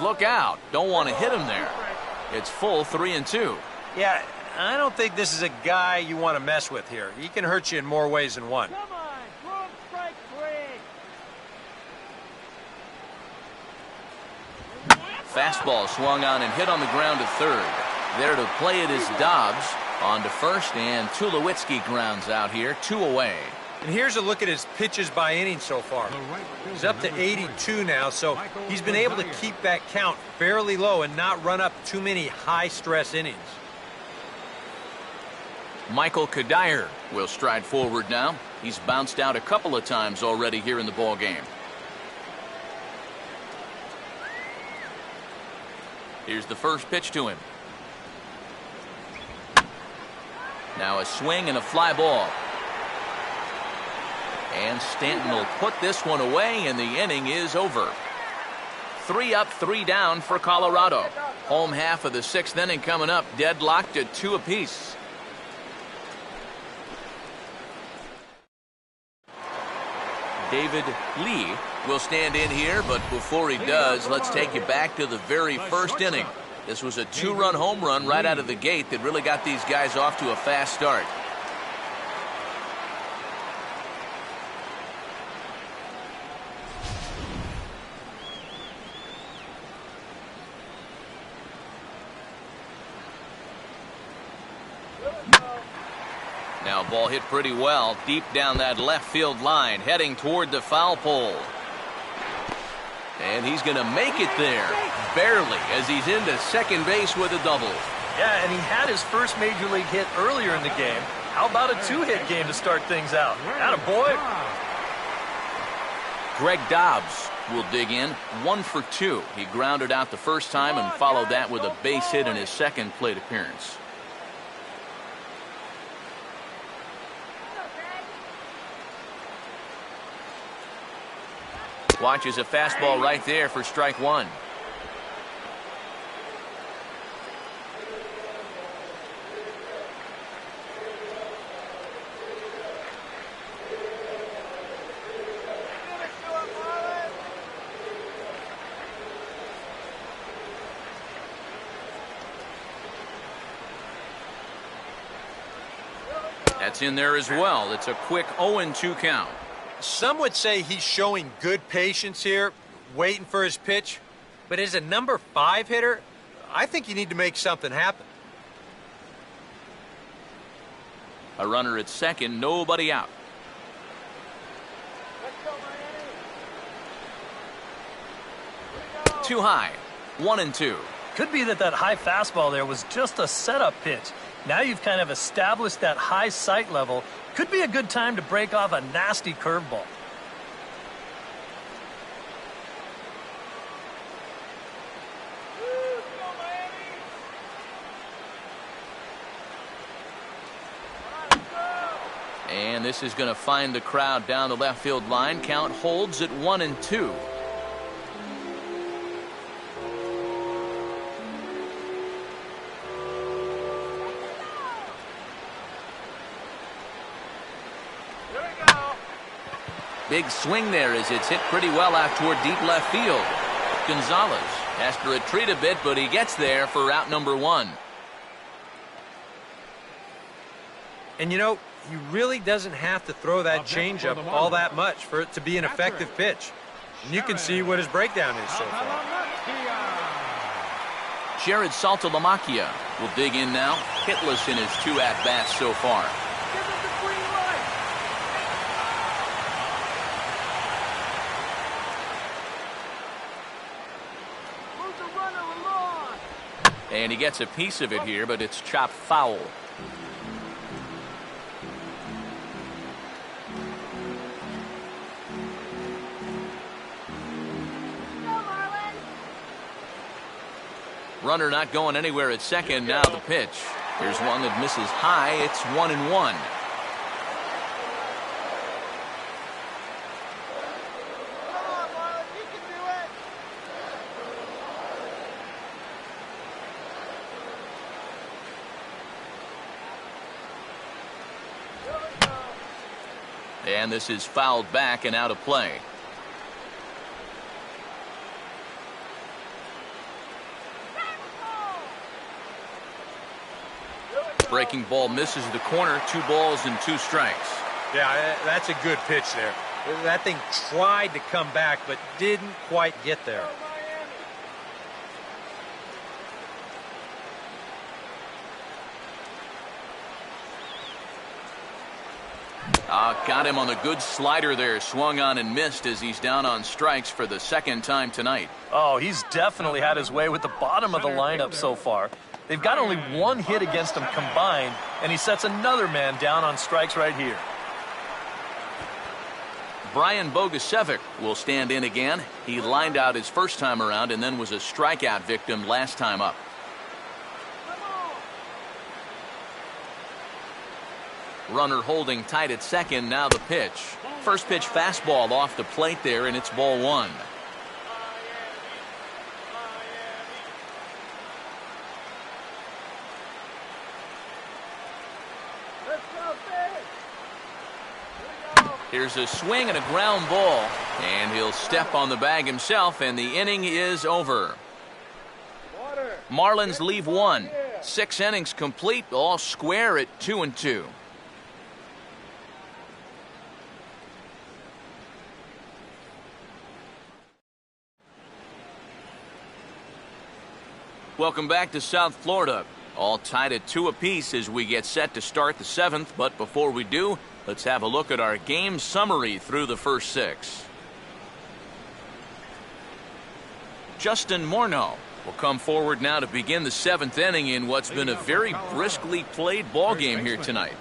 Look out. Don't want to hit him there. It's full 3-2. Yeah, I don't think this is a guy you want to mess with here. He can hurt you in more ways than one. Come on, throw him strike three. Fastball swung on and hit on the ground to third. There to play it is Dobbs. On to first, and Tulowitzki grounds out here, 2 away. And here's a look at his pitches by inning so far. He's up to 82 now, so he's been able to keep that count fairly low and not run up too many high-stress innings. Michael Kadire will stride forward now. He's bounced out a couple of times already here in the ball game. Here's the first pitch to him. Now a swing and a fly ball. And Stanton will put this one away, and the inning is over. 3 up, 3 down for Colorado. Home half of the 6th inning coming up, deadlocked at 2 apiece. David Lee will stand in here, but before he does, let's take you back to the very first inning. This was a 2-run home run right out of the gate that really got these guys off to a fast start. Now ball hit pretty well deep down that left field line, heading toward the foul pole. And he's going to make it there, barely, as he's into second base with a double. Yeah, and he had his first major league hit earlier in the game. How about a 2-hit game to start things out? Attaboy. Greg Dobbs will dig in, 1 for 2. He grounded out the first time and followed that with a base hit in his second plate appearance. Watches a fastball right there for strike 1. That's in there as well. It's a quick 0-2 count. Some would say he's showing good patience here, waiting for his pitch. But as a number 5 hitter, I think you need to make something happen. A runner at second, nobody out. Too high, 1-2. Could be that high fastball there was just a setup pitch. Now you've kind of established that high sight level. Could be a good time to break off a nasty curveball. And this is going to find the crowd down the left field line. Count holds at 1-2. Big swing there as it's hit pretty well out toward deep left field. Gonzalez has to retreat a bit, but he gets there for out number 1. And you know, he really doesn't have to throw that changeup all that much for it to be an effective pitch. And you can see what his breakdown is so far. Jared Saltalamacchia will dig in now, hitless in his 2 at-bats so far. And he gets a piece of it here, but it's chopped foul. Runner not going anywhere at second. Now the pitch. Here's one that misses high. It's 1-1. And this is fouled back and out of play. Breaking ball misses the corner. 2 balls and 2 strikes. Yeah, that's a good pitch there. That thing tried to come back, but didn't quite get there. Got him on a good slider there. Swung on and missed as he's down on strikes for the 2nd time tonight. Oh, he's definitely had his way with the bottom of the lineup so far. They've got only 1 hit against him combined, and he sets another man down on strikes right here. Brian Bogusevic will stand in again. He lined out his first time around and then was a strikeout victim last time up. Runner holding tight at second. Now the pitch. First pitch fastball off the plate there, and it's ball 1. Here's a swing and a ground ball, and he'll step on the bag himself, and the inning is over. Marlins leave 1. 6 innings complete, all square at 2-2. Welcome back to South Florida. All tied at 2 apiece as we get set to start the 7th. But before we do, let's have a look at our game summary through the first 6. Justin Morneau will come forward now to begin the 7th inning in what's been a very briskly played ball game here tonight.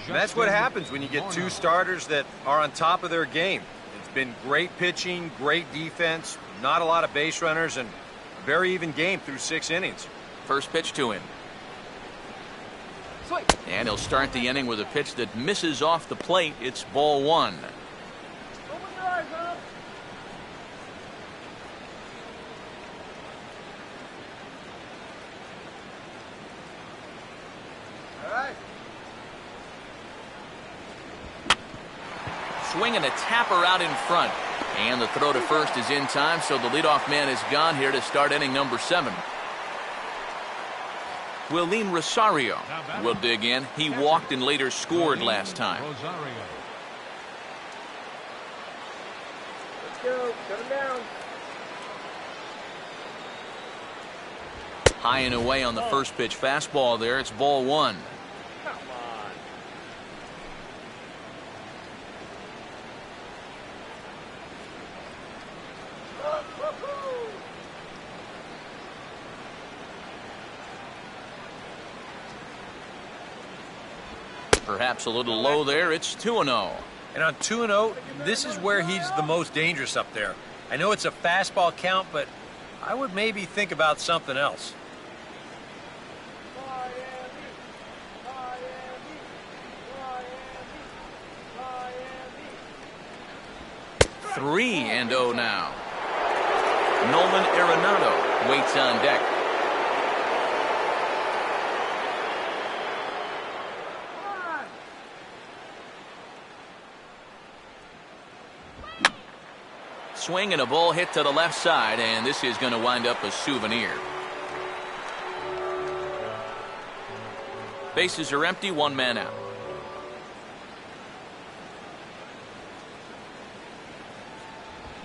And that's what happens when you get 2 starters that are on top of their game. It's been great pitching, great defense, not a lot of base runners, and very even game through 6 innings. First pitch to him. And he'll start the inning with a pitch that misses off the plate. It's ball 1. Swing and a tapper out in front. And the throw to first is in time, so the leadoff man is gone here to start inning number 7. Willeen Rosario will dig in. He walked and later scored last time. Let's go. Shut him down. High and away on the first pitch fastball there. It's ball 1. Perhaps a little low there. It's 2-0. And on 2-0, this is where he's the most dangerous up there. I know it's a fastball count, but I would maybe think about something else. Three and 0 now. Nolan Arenado waits on deck. Swing and a ball hit to the left side, and this is going to wind up a souvenir. Bases are empty, 1 man out.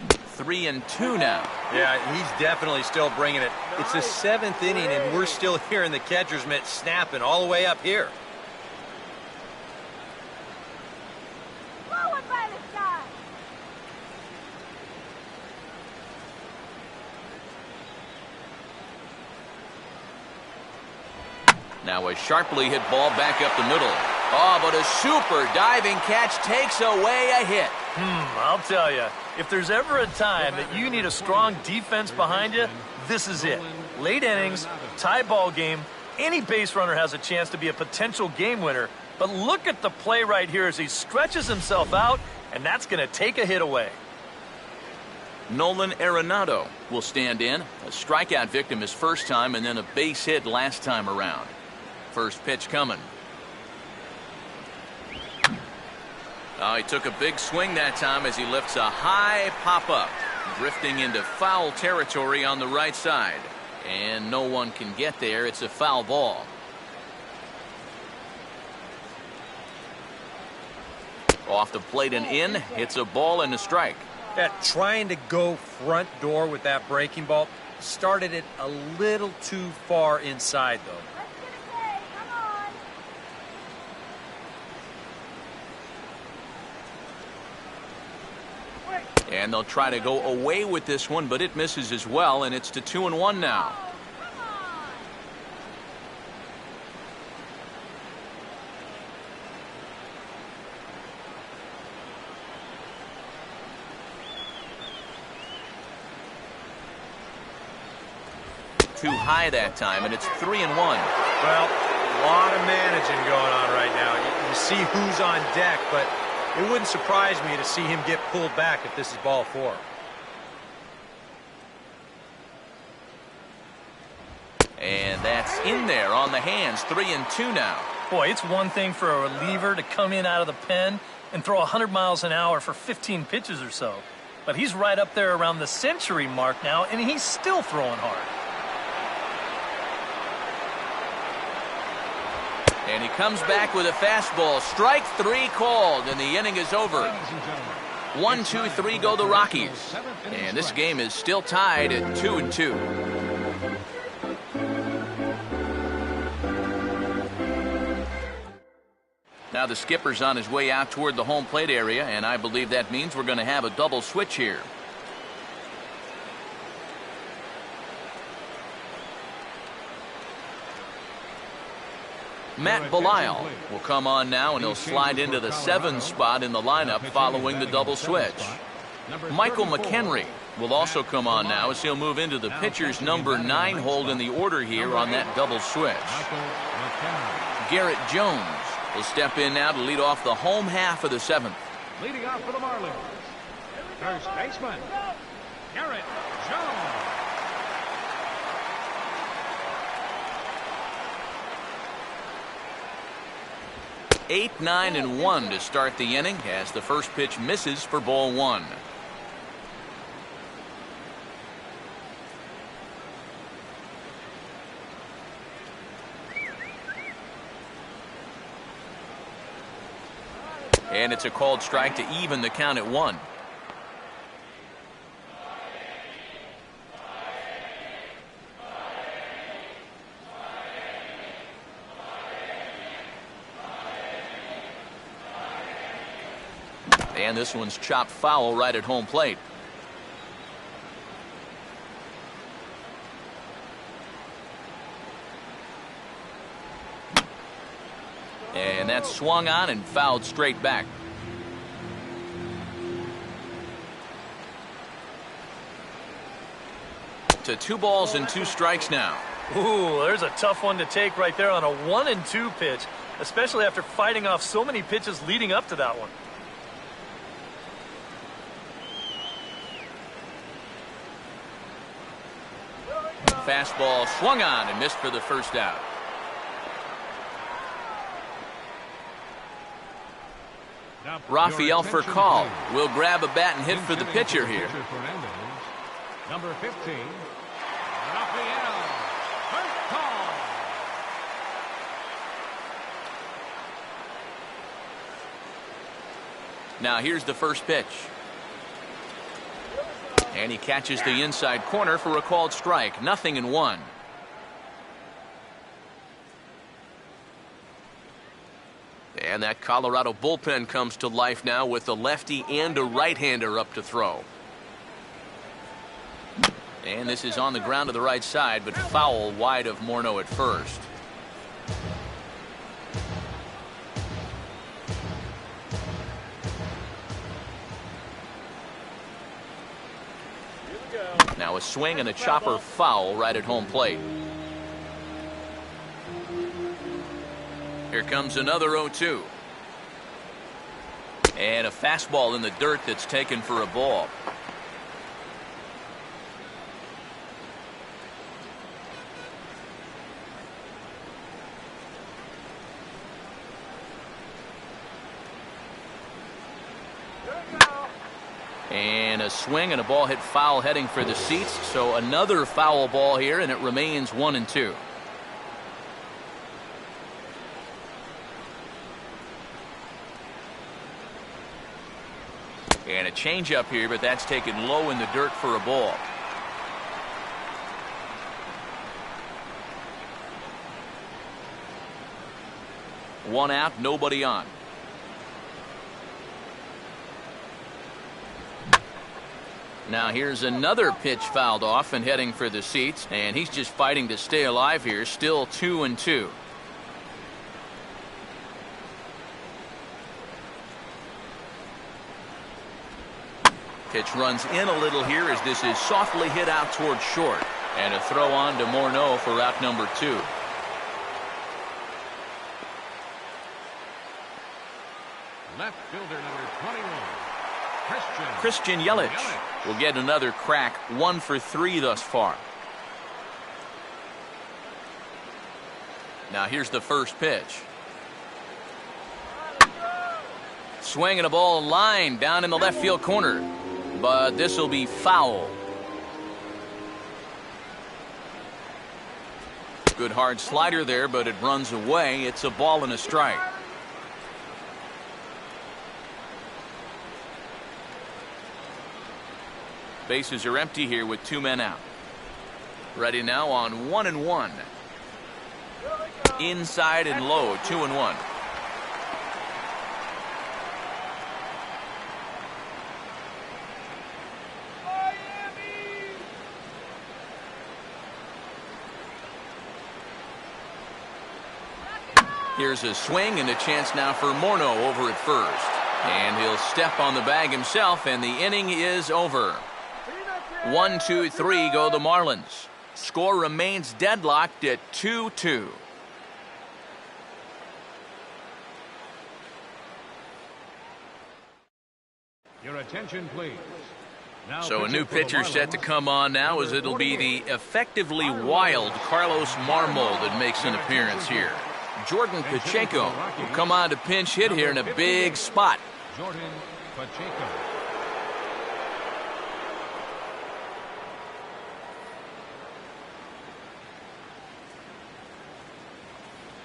Three and 2 now. Yeah, he's definitely still bringing it. It's the 7th inning, and we're still hearing the catcher's mitt snapping all the way up here. Now a sharply hit ball back up the middle. Oh, but a super diving catch takes away a hit. I'll tell you, if there's ever a time that you need a strong defense behind you, this is it. Late innings, tie ball game, any base runner has a chance to be a potential game winner. But look at the play right here as he stretches himself out, and that's going to take a hit away. Nolan Arenado will stand in. A strikeout victim his first time, and then a base hit last time around. First pitch coming. Oh, he took a big swing that time as he lifts a high pop-up, drifting into foul territory on the right side. And no one can get there. It's a foul ball. Off the plate and in. It's a ball and a strike. Yeah, trying to go front door with that breaking ball started it a little too far inside, though. Let's get a play. Come on. And they'll try to go away with this one, but it misses as well, and it's to 2-1 now. Oh, come on. Too high that time, and it's 3-1. Well, a lot of managing going on right now. You see who's on deck, but it wouldn't surprise me to see him get pulled back if this is ball 4. And that's in there on the hands. 3-2 now. Boy, it's one thing for a reliever to come in out of the pen and throw 100 miles an hour for 15 pitches or so. But he's right up there around the century mark now, and he's still throwing hard. And he comes back with a fastball. Strike 3 called, and the inning is over. 1, 2, 3 go the Rockies. And this game is still tied at 2-2. Now the skipper's on his way out toward the home plate area, and I believe that means we're going to have a double switch here. Matt Belisle will come on now, and he'll slide into the 7 spot in the lineup following the double switch. Michael McHenry will also come on now as he'll move into the pitcher's number 9 hold in the order here on that double switch. Garrett Jones will step in now to lead off the home half of the 7th. Leading off for the Marlins, first baseman, Garrett Jones. 8, 9, and 1 to start the inning as the first pitch misses for ball 1. And it's a called strike to even the count at 1. And this one's chopped foul right at home plate. And that's swung on and fouled straight back. To 2 balls and 2 strikes now. Ooh, there's a tough one to take right there on a 1-2 pitch, especially after fighting off so many pitches leading up to that one. Fastball swung on and missed for the first out. Rafael Furcal will grab a bat and hit for the pitcher here. Number 15, Rafael Furcal. Now here's the first pitch. And he catches the inside corner for a called strike. 0-1. And that Colorado bullpen comes to life now with a lefty and a right-hander up to throw. And this is on the ground to the right side, but foul wide of Morneau at first. Now a swing and a chopper foul right at home plate. Here comes another 0-2. And a fastball in the dirt that's taken for a ball. And a swing and a ball hit foul heading for the seats. So another foul ball here, and it remains 1-2. a changeup here, but that's taken low in the dirt for a ball. One out, nobody on. Now here's another pitch fouled off and heading for the seats, and he's just fighting to stay alive here. Still 2-2. Pitch runs in a little here as this is softly hit out towards short, and a throw on to Morneau for out number 2. Left fielder number 21, Christian Yelich will get another crack, 1 for 3 thus far. Now here's the first pitch. Swinging a ball line down in the left field corner, but this will be foul. Good hard slider there, but it runs away. It's a ball and a strike. Bases are empty here with 2 men out. Ready now on 1-1. Inside and low, 2-1. Here's a swing and a chance now for Morneau over at first. And he'll step on the bag himself, and the inning is over. 1-2-3 go the Marlins. Score remains deadlocked at 2-2. Your attention, please. Now So a new pitching for the pitcher set to Marlins, come on now, as it'll be the effectively wild Carlos Marmol that makes an appearance here. Jordan Pacheco will come on to pinch hit here in a big spot. Jordan Pacheco.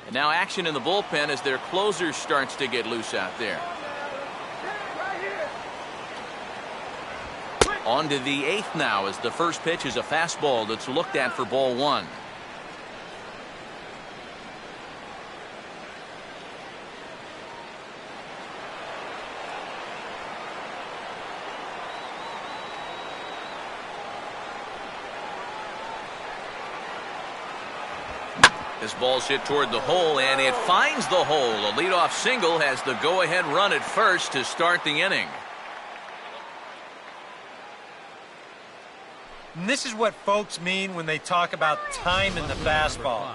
And now action in the bullpen as their closer starts to get loose out there. On to the 8th now, as the first pitch is a fastball that's looked at for ball 1. This ball's hit toward the hole, and it finds the hole. A leadoff single has the go-ahead run at first to start the inning. And this is what folks mean when they talk about time in the fastball.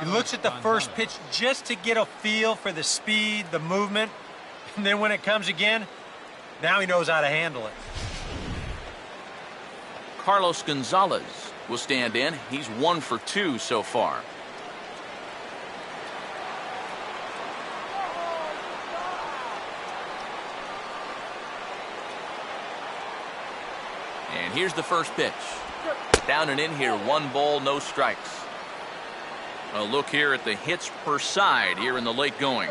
He looks at the first pitch just to get a feel for the speed, the movement, and then when it comes again, now he knows how to handle it. Carlos Gonzalez will stand in. He's 1 for 2 so far. And here's the first pitch. Down and in here, 1 ball, no strikes. A look here at the hits per side here in the late going.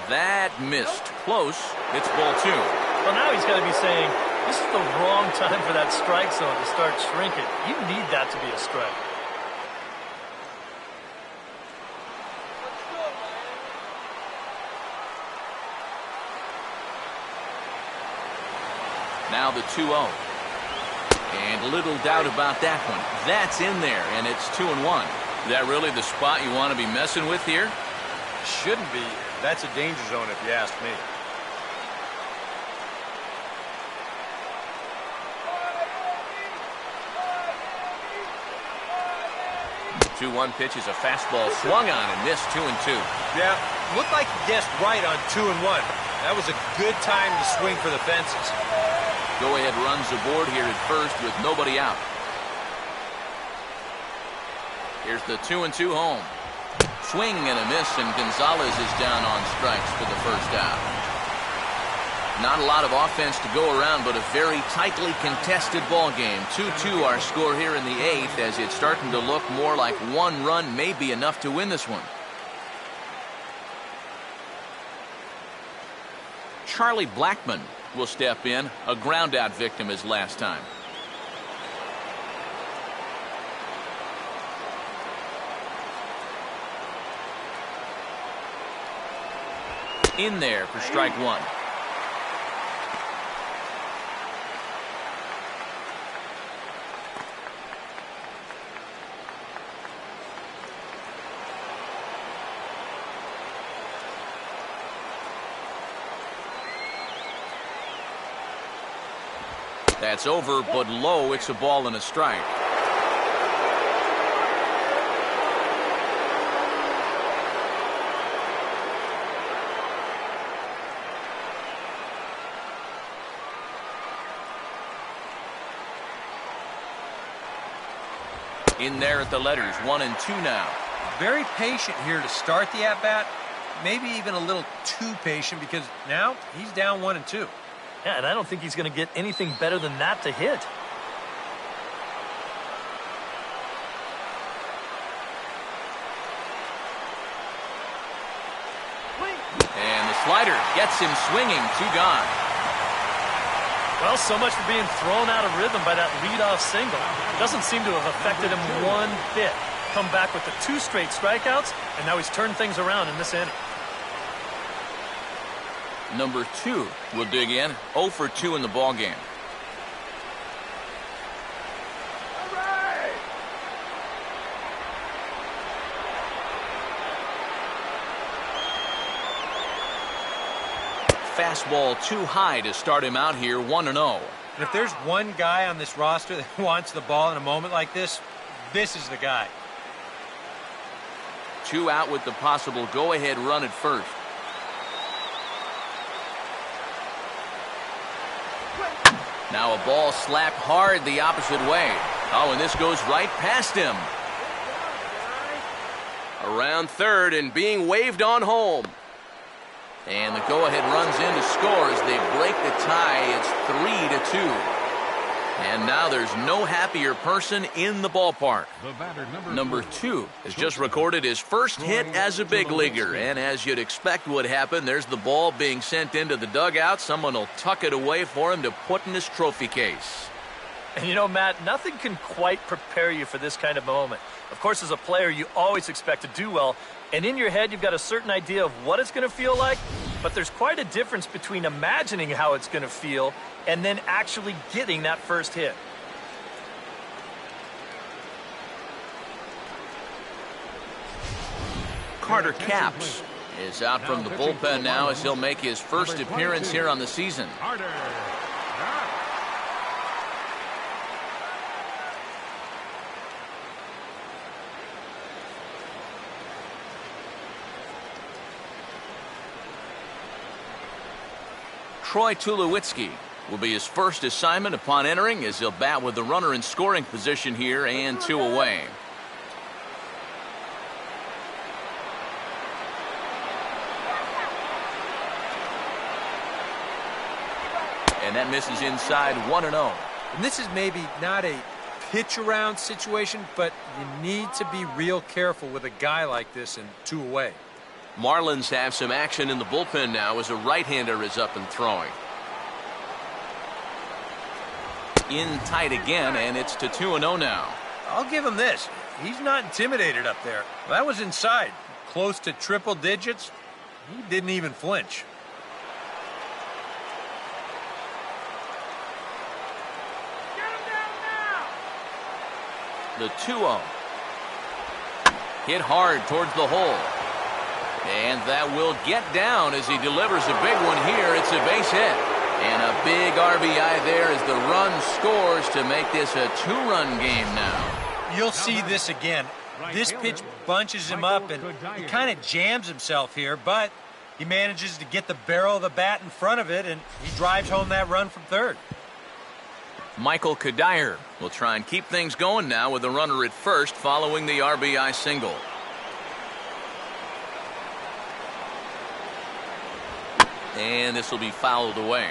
That missed. Close. It's ball 2. Well, now he's got to be saying, this is the wrong time for that strike zone to start shrinking. You need that to be a strike. Now the 2-0. And little doubt about that one. That's in there, and it's 2-1. Is that really the spot you want to be messing with here? Shouldn't be. That's a danger zone if you ask me. 2-1 pitch is a fastball swung on and missed. 2-2. Yeah, looked like he guessed right on 2-1. That was a good time to swing for the fences. Go-ahead runs aboard here at first with nobody out. Here's the 2-2 home. Swing and a miss, and Gonzalez is down on strikes for the first out. Not a lot of offense to go around, but a very tightly contested ball game. 2-2 our score here in the 8th, as it's starting to look more like one run may be enough to win this one. Charlie Blackmon will step in, a ground-out victim his last time. In there for strike one. That's over, but low. It's a ball and a strike. In there at the letters, 1-2 now. Very patient here to start the at-bat. Maybe even a little too patient, because now he's down 1-2. Yeah, and I don't think he's going to get anything better than that to hit. And the slider gets him swinging. 2 gone. Well, so much for being thrown out of rhythm by that leadoff single. Doesn't seem to have affected him one bit. Come back with the 2 straight strikeouts, and now he's turned things around in this inning. Number 2 will dig in. 0 for 2 in the ball game. Fastball too high to start him out here, 1-0. And if there's one guy on this roster that wants the ball in a moment like this, this is the guy. 2 out with the possible go-ahead run at first. Now a ball slapped hard the opposite way. Oh, and this goes right past him. Around third and being waved on home. And the go-ahead runs in to score as they break the tie. It's 3-2. And now there's no happier person in the ballpark. Number 2 has just recorded his first hit as a big leaguer. And as you'd expect would happen, there's the ball being sent into the dugout. Someone will tuck it away for him to put in his trophy case. And you know, Matt, nothing can quite prepare you for this kind of moment. Of course, as a player, you always expect to do well. And in your head, you've got a certain idea of what it's going to feel like. But there's quite a difference between imagining how it's going to feel and then actually getting that first hit. Carter Capps is out from the bullpen now as he'll make his first appearance here on the season. Troy Tulowitzki will be his first assignment upon entering, as he'll bat with the runner in scoring position here and 2 away. And that misses inside, 1-0. And this is maybe not a pitch around situation, but you need to be real careful with a guy like this and 2 away. Marlins have some action in the bullpen now as a right-hander is up and throwing. In tight again, and it's to 2-0 now. I'll give him this. He's not intimidated up there. That was inside. Close to triple digits. He didn't even flinch. The 2-0. Hit hard towards the hole. And that will get down as he delivers a big one here. It's a base hit. And a big RBI there as the run scores to make this a 2-run game now. You'll see this again. This pitch bunches him up, and he kind of jams himself here, but he manages to get the barrel of the bat in front of it, and he drives home that run from third. Michael Kadire will try and keep things going now with a runner at first following the RBI single. And this will be fouled away.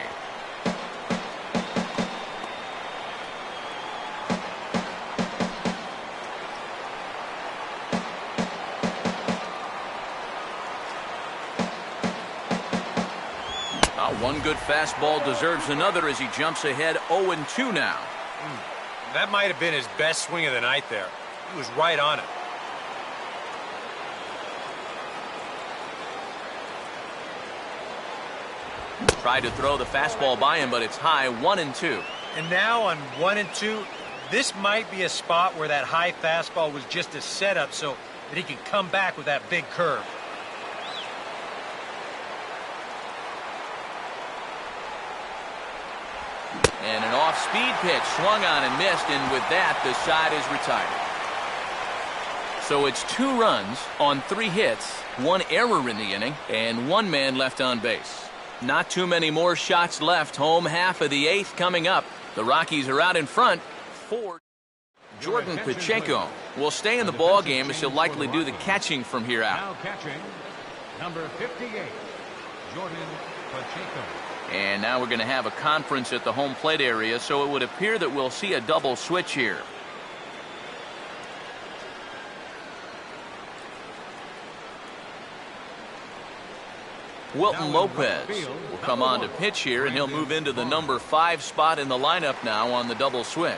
One good fastball deserves another as he jumps ahead 0-2 now. That might have been his best swing of the night there. He was right on it. Tried to throw the fastball by him, but it's high, 1-2. And now on 1-2, this might be a spot where that high fastball was just a setup so that he can come back with that big curve. And an off-speed pitch swung on and missed, and with that, the side is retired. So it's 2 runs on 3 hits, 1 error in the inning, and 1 man left on base. Not too many more shots left. Home half of the 8th coming up. The Rockies are out in front. 4. Jordan Pacheco will stay in the ball game as he'll likely do the catching from here out. Now catching, number 58, Jordan Pacheco. And now we're going to have a conference at the home plate area, so it would appear that we'll see a double switch here. Wilton Lopez will come on to pitch here, and he'll move into the number 5 spot in the lineup now on the double switch.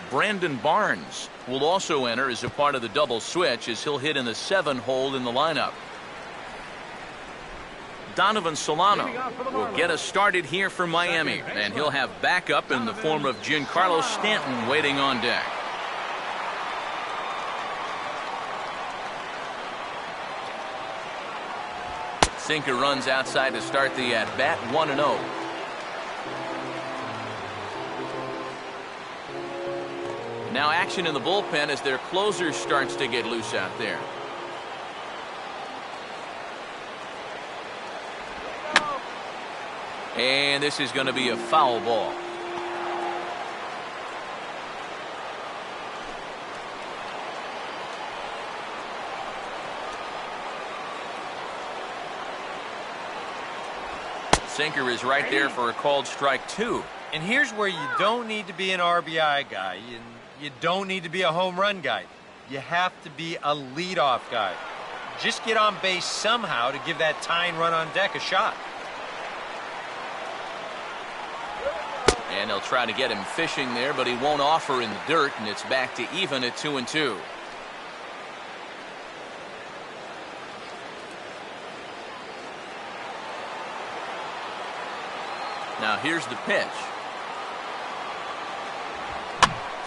Brandon Barnes will also enter as a part of the double switch as he'll hit in the 7 hole in the lineup. Donovan Solano will get us started here for Miami, and he'll have backup in the form of Giancarlo Stanton waiting on deck. Sinker runs outside to start the at-bat, 1-0. Now action in the bullpen as their closer starts to get loose out there. And this is going to be a foul ball. Sinker is right there for a called strike 2. And here's where you don't need to be an RBI guy. You don't need to be a home run guy. You have to be a leadoff guy. Just get on base somehow to give that tying run on deck a shot. And they'll try to get him fishing there, but he won't offer in the dirt, and it's back to even at 2-2. Now here's the pitch.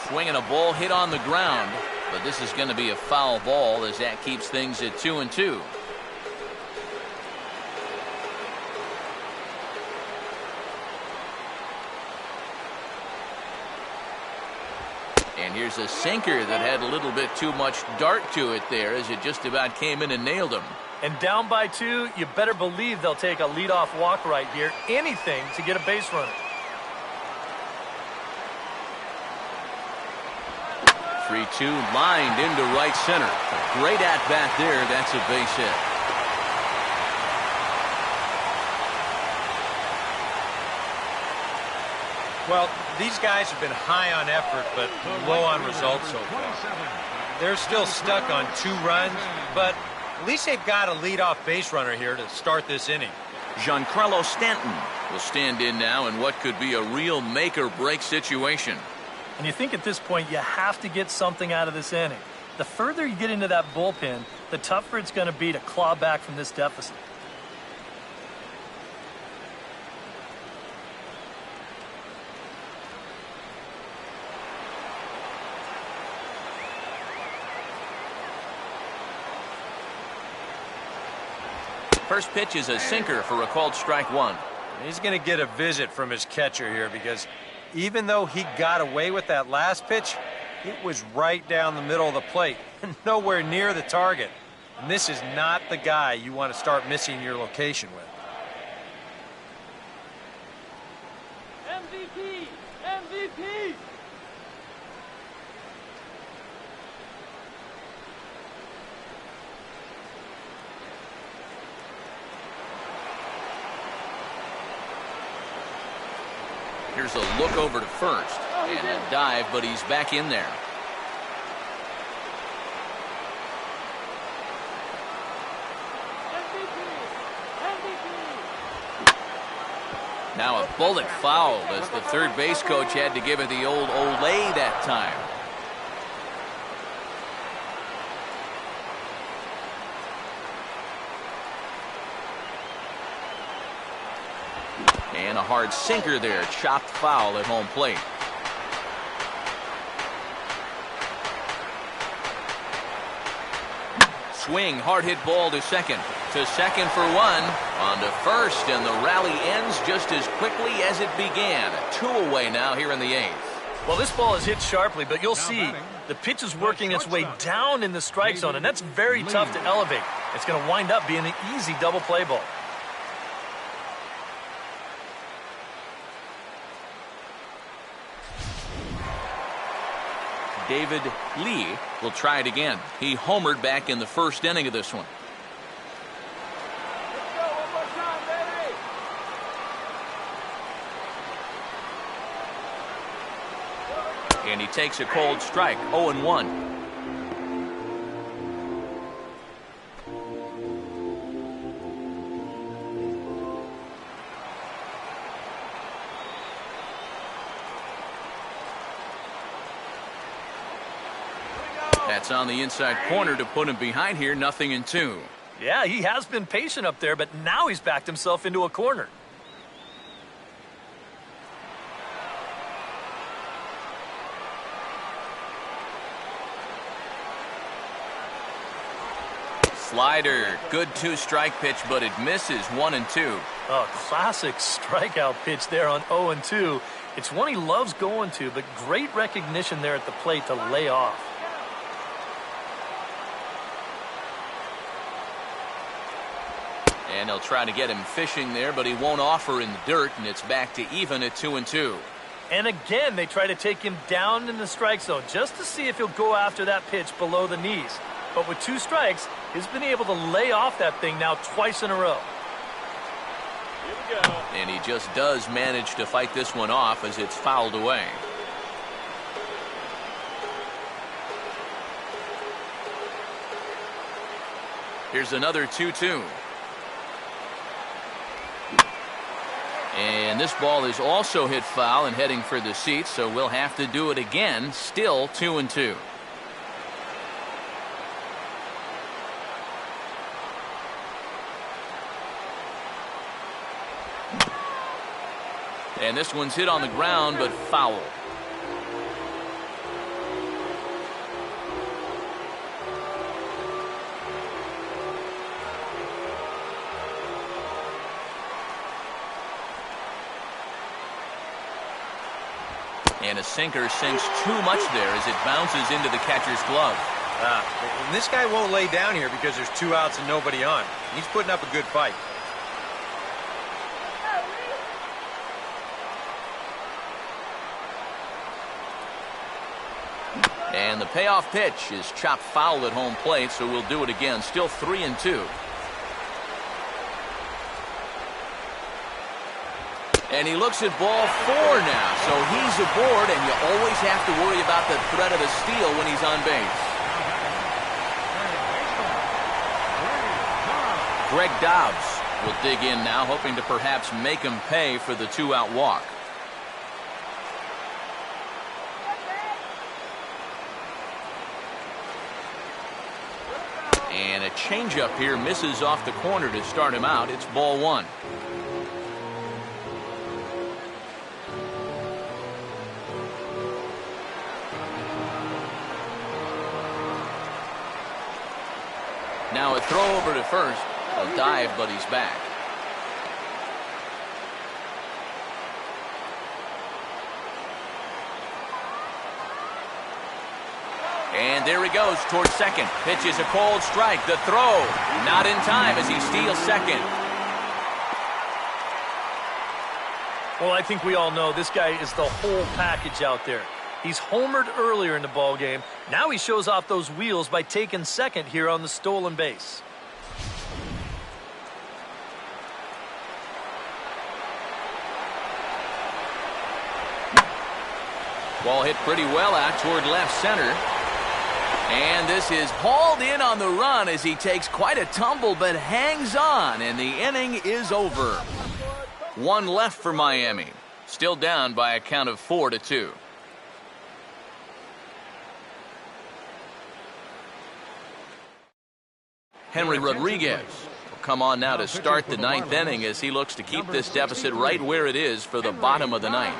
Swinging a ball hit on the ground, but this is going to be a foul ball as that keeps things at 2-2. And here's a sinker that had a little bit too much dart to it there as it just about came in and nailed him. And down by 2, you better believe they'll take a leadoff walk right here. Anything to get a base runner. 3-2 lined into right center. A great at-bat there. That's a base hit. Well, these guys have been high on effort, but low on results so far. They're still stuck on 2 runs, but at least they've got a leadoff base runner here to start this inning. Giancarlo Stanton will stand in now in what could be a real make-or-break situation. And you think at this point you have to get something out of this inning. The further you get into that bullpen, the tougher it's going to be to claw back from this deficit. First pitch is a sinker for a called strike 1. He's going to get a visit from his catcher here because even though he got away with that last pitch, it was right down the middle of the plate and nowhere near the target. And this is not the guy you want to start missing your location with. MVP! MVP! Here's a look over to first. And a dive, but he's back in there. Now a bullet foul as the third base coach had to give it the old Olay that time. And a hard sinker there, chopped foul at home plate. Swing, hard hit ball to second. To second for one. On to first, and the rally ends just as quickly as it began. 2 away now here in the 8th. Well, this ball is hit sharply, but you'll see the pitch is working its way down in the strike zone, and that's very tough to elevate. It's going to wind up being an easy double play ball. David Lee will try it again. He homered back in the first inning of this one. And he takes a cold strike, 0-1. That's on the inside corner to put him behind here, 0-2. Yeah, he has been patient up there, but now he's backed himself into a corner. Slider, good 2-strike pitch, but it misses, 1-2. Oh, classic strikeout pitch there on 0-2. It's one he loves going to, but great recognition there at the plate to lay off. And they'll try to get him fishing there, but he won't offer in the dirt, and it's back to even at 2-2. And again, they try to take him down in the strike zone just to see if he'll go after that pitch below the knees. But with 2 strikes, he's been able to lay off that thing now twice in a row. Here we go. And he just does manage to fight this one off as it's fouled away. Here's another 2-2. And this ball is also hit foul and heading for the seats, so we'll have to do it again. Still 2-2. And this one's hit on the ground, but foul. And a sinker sinks too much there as it bounces into the catcher's glove. And this guy won't lay down here because there's 2 outs and nobody on. He's putting up a good fight. And the payoff pitch is chopped foul at home plate, so we'll do it again. Still 3-2. And he looks at ball 4 now, so he's aboard, and you always have to worry about the threat of a steal when he's on base. Greg Dobbs will dig in now, hoping to perhaps make him pay for the 2-out walk. And a changeup here misses off the corner to start him out. It's ball 1. Now a throw over to first. A dive, but he's back. And there he goes towards second. Pitch is a cold strike. The throw not in time as he steals second. Well, I think we all know this guy is the whole package out there. He's homered earlier in the ball game. Now he shows off those wheels by taking second here on the stolen base. Ball hit pretty well out toward left center. And this is hauled in on the run as he takes quite a tumble but hangs on, and the inning is over. One left for Miami. Still down by a count of 4-2. Henry Rodriguez will come on now to start the ninth inning as he looks to keep this deficit right where it is for the bottom of the ninth.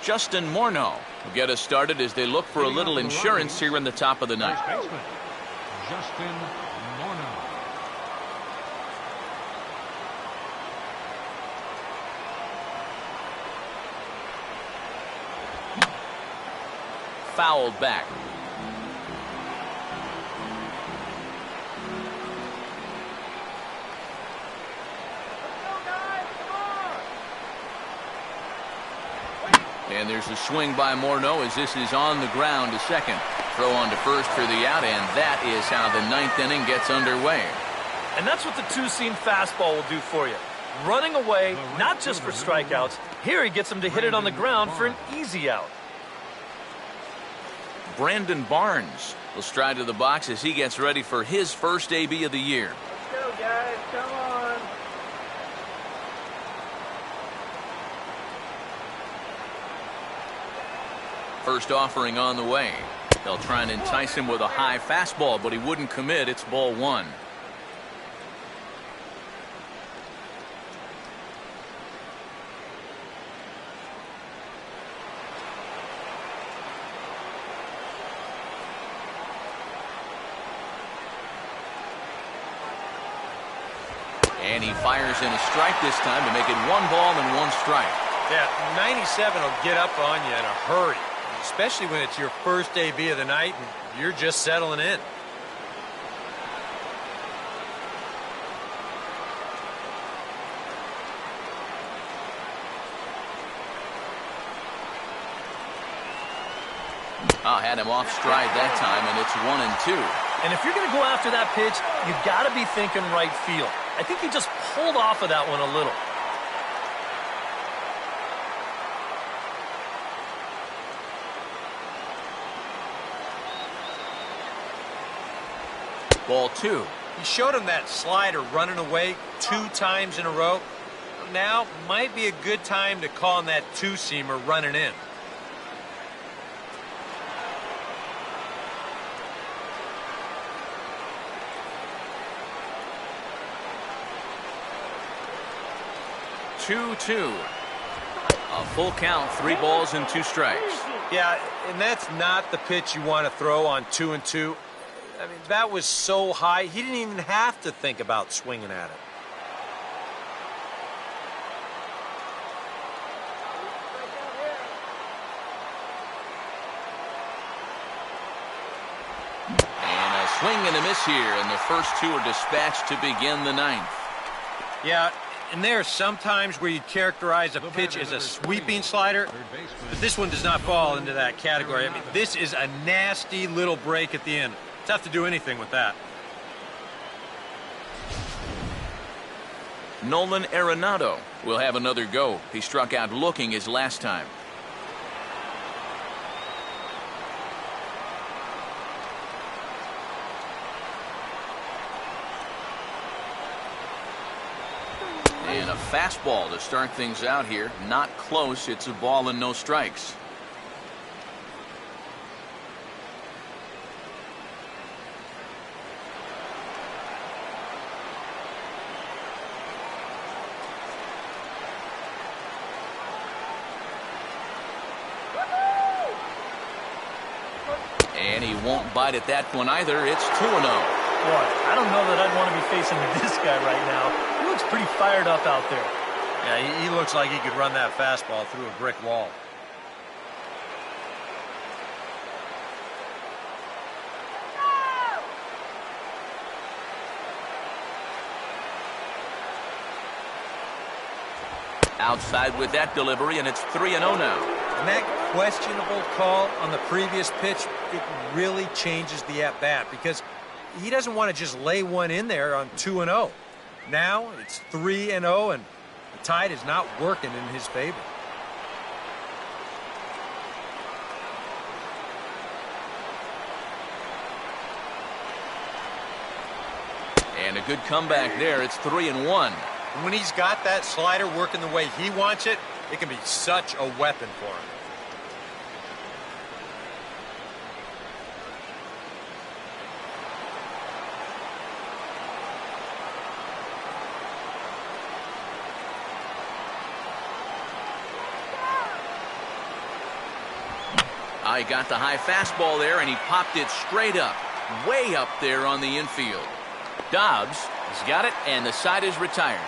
Justin Morneau will get us started as they look for a little insurance here in the top of the ninth. Justin Morneau. Fouled back. And there's a swing by Morneau as this is on the ground to second. Throw on to first for the out, and that is how the ninth inning gets underway. And that's what the two-seam fastball will do for you. Running away, not just for strikeouts. Here he gets him to hit it on the ground for an easy out. Brandon Barnes will stride to the box as he gets ready for his first AB of the year. Let's go, guys. Come on. First offering on the way. They'll try and entice him with a high fastball, but he wouldn't commit. It's ball one. And he fires in a strike this time to make it 1 ball and 1 strike. Yeah, 97 will get up on you in a hurry, especially when it's your first AB of the night and you're just settling in. Had him off stride that time, and it's 1-2. And if you're going to go after that pitch, you've got to be thinking right field. I think he just pulled off of that one a little. Ball 2. He showed him that slider running away 2 times in a row. Now might be a good time to call him that two-seamer running in. A full count, 3 balls and 2 strikes. Yeah, and that's not the pitch you want to throw on 2-2. I mean, that was so high, he didn't even have to think about swinging at it. And a swing and a miss here, and the first 2 are dispatched to begin the ninth. Yeah, and there are some times where you characterize a pitch as a sweeping slider, but this one does not fall into that category. I mean, this is a nasty little break at the end. Tough to do anything with that. Nolan Arenado will have another go. He struck out looking his last time. And a fastball to start things out here. Not close. It's a ball and no strikes. And he won't bite at that one either. It's 2-0. Boy, I don't know that I'd want to be facing this guy right now. He looks pretty fired up out there. Yeah, he looks like he could run that fastball through a brick wall. Outside with that delivery, and it's 3-0 now. And that questionable call on the previous pitch, it really changes the at-bat because he doesn't want to just lay one in there on 2-0. Now it's 3-0, and the tide is not working in his favor. And a good comeback there. It's 3-1. When he's got that slider working the way he wants it, it can be such a weapon for him. He got the high fastball there, and he popped it straight up, way up there on the infield. Dobbs has got it, and the side is retired.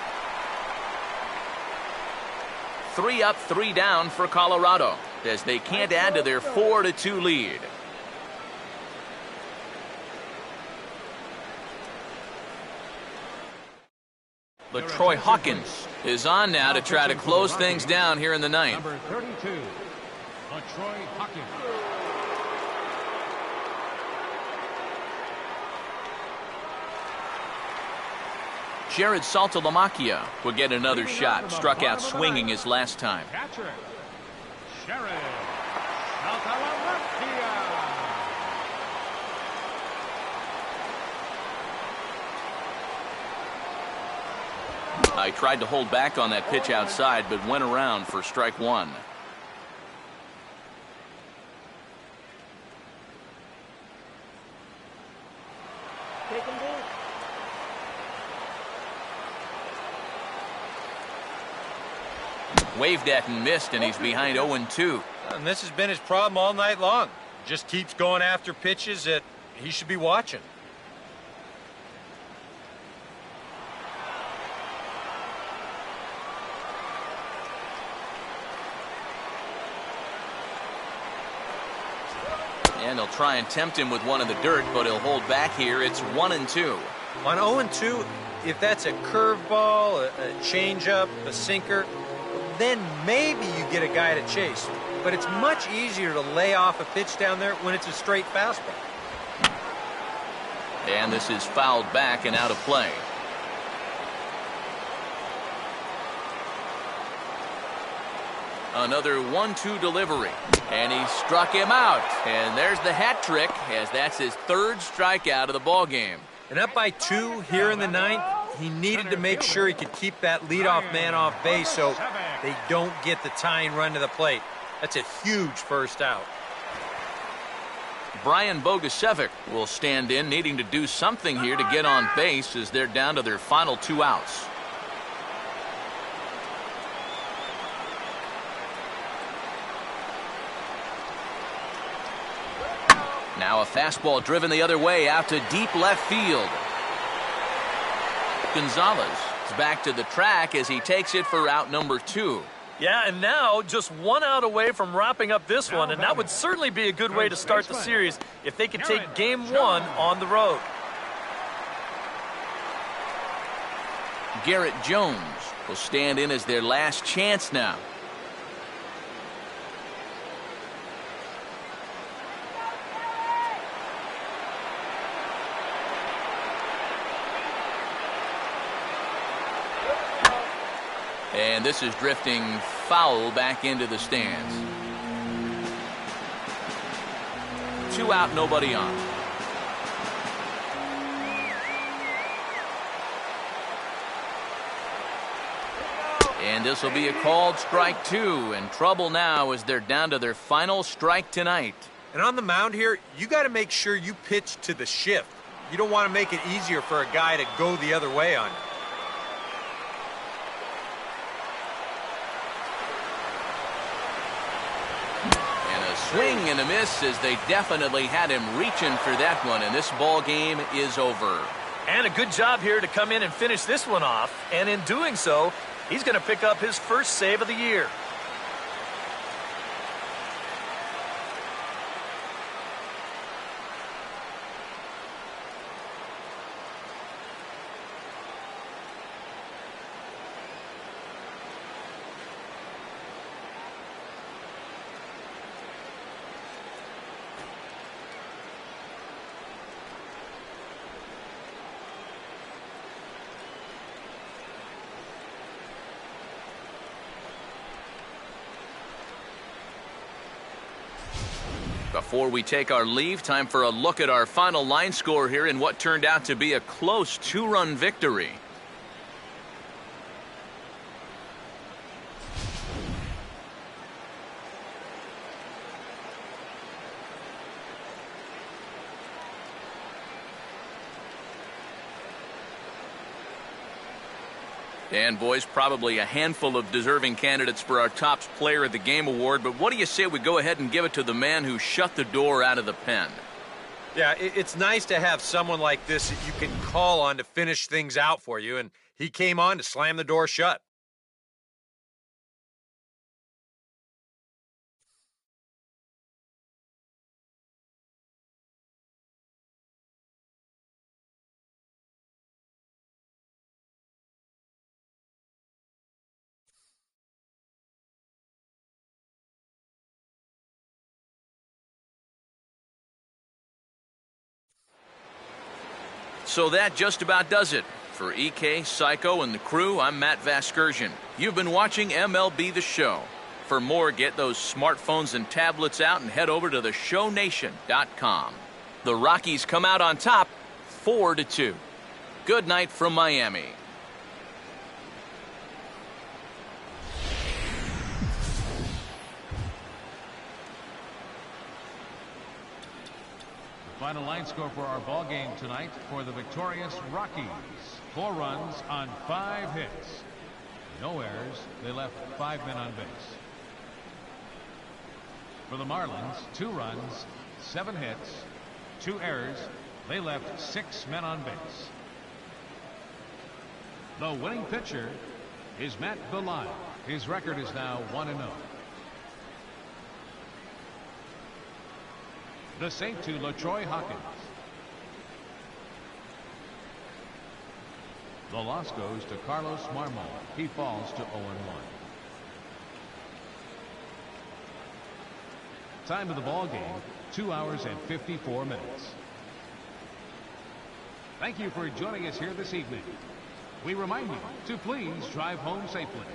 3 up, 3 down for Colorado, as they can't add to their 4-2 lead. LaTroy Hawkins is on now to try to close things down here in the ninth. Number 32, LaTroy Hawkins. Jared Saltalamacchia will get another shot. Struck out swinging his last time. Catcher, Jared Saltalamacchia. I tried to hold back on that pitch outside, but went around for strike one. Waved at and missed, and he's behind 0-2. And this has been his problem all night long. Just keeps going after pitches that he should be watching. And they'll try and tempt him with one in the dirt, but he'll hold back here. It's 1-2. On 0-2, if that's a curveball, a changeup, a sinker, then maybe you get a guy to chase. But it's much easier to lay off a pitch down there when it's a straight fastball. And this is fouled back and out of play. Another 1-2 delivery. And he struck him out. And there's the hat trick, as that's his third strikeout of the ball game. And up by 2 here in the ninth, he needed to make sure he could keep that leadoff man off base so they don't get the tying run to the plate. That's a huge first out. Brian Bogusevic will stand in, needing to do something here to get on base as they're down to their final 2 outs. Now a fastball driven the other way out to deep left field. Gonzalez is back to the track as he takes it for out number 2. Yeah, and now just 1 out away from wrapping up this one, and that would certainly be a good way to start the series if they could take game 1 on the road. Garrett Jones will stand in as their last chance now. And this is drifting foul back into the stands. 2 out, nobody on. And this will be a called strike 2, and trouble now as they're down to their final strike tonight. And on the mound here, you got to make sure you pitch to the shift. You don't want to make it easier for a guy to go the other way on you. Swing and a miss, as they definitely had him reaching for that one, and this ball game is over. And a good job here to come in and finish this one off, and in doing so, he's going to pick up his first save of the year. Before we take our leave, time for a look at our final line score here in what turned out to be a close 2-run victory. And boys, probably a handful of deserving candidates for our top player of the game award, but what do you say we go ahead and give it to the man who shut the door out of the pen? Yeah, it's nice to have someone like this that you can call on to finish things out for you, and he came on to slam the door shut. So that just about does it. For EK, Psycho, and the crew, I'm Matt Vasgersian. You've been watching MLB The Show. For more, get those smartphones and tablets out and head over to theshownation.com. The Rockies come out on top, 4-2. Good night from Miami. Final line score for our ball game tonight for the victorious Rockies. 4 runs on 5 hits. No errors. They left 5 men on base. For the Marlins, 2 runs, 7 hits, 2 errors. They left 6 men on base. The winning pitcher is Matt Villar. His record is now 1-0. The save to LaTroy Hawkins. The loss goes to Carlos Marmol. He falls to 0-1. Time of the ball game, 2 hours and 54 minutes. Thank you for joining us here this evening. We remind you to please drive home safely.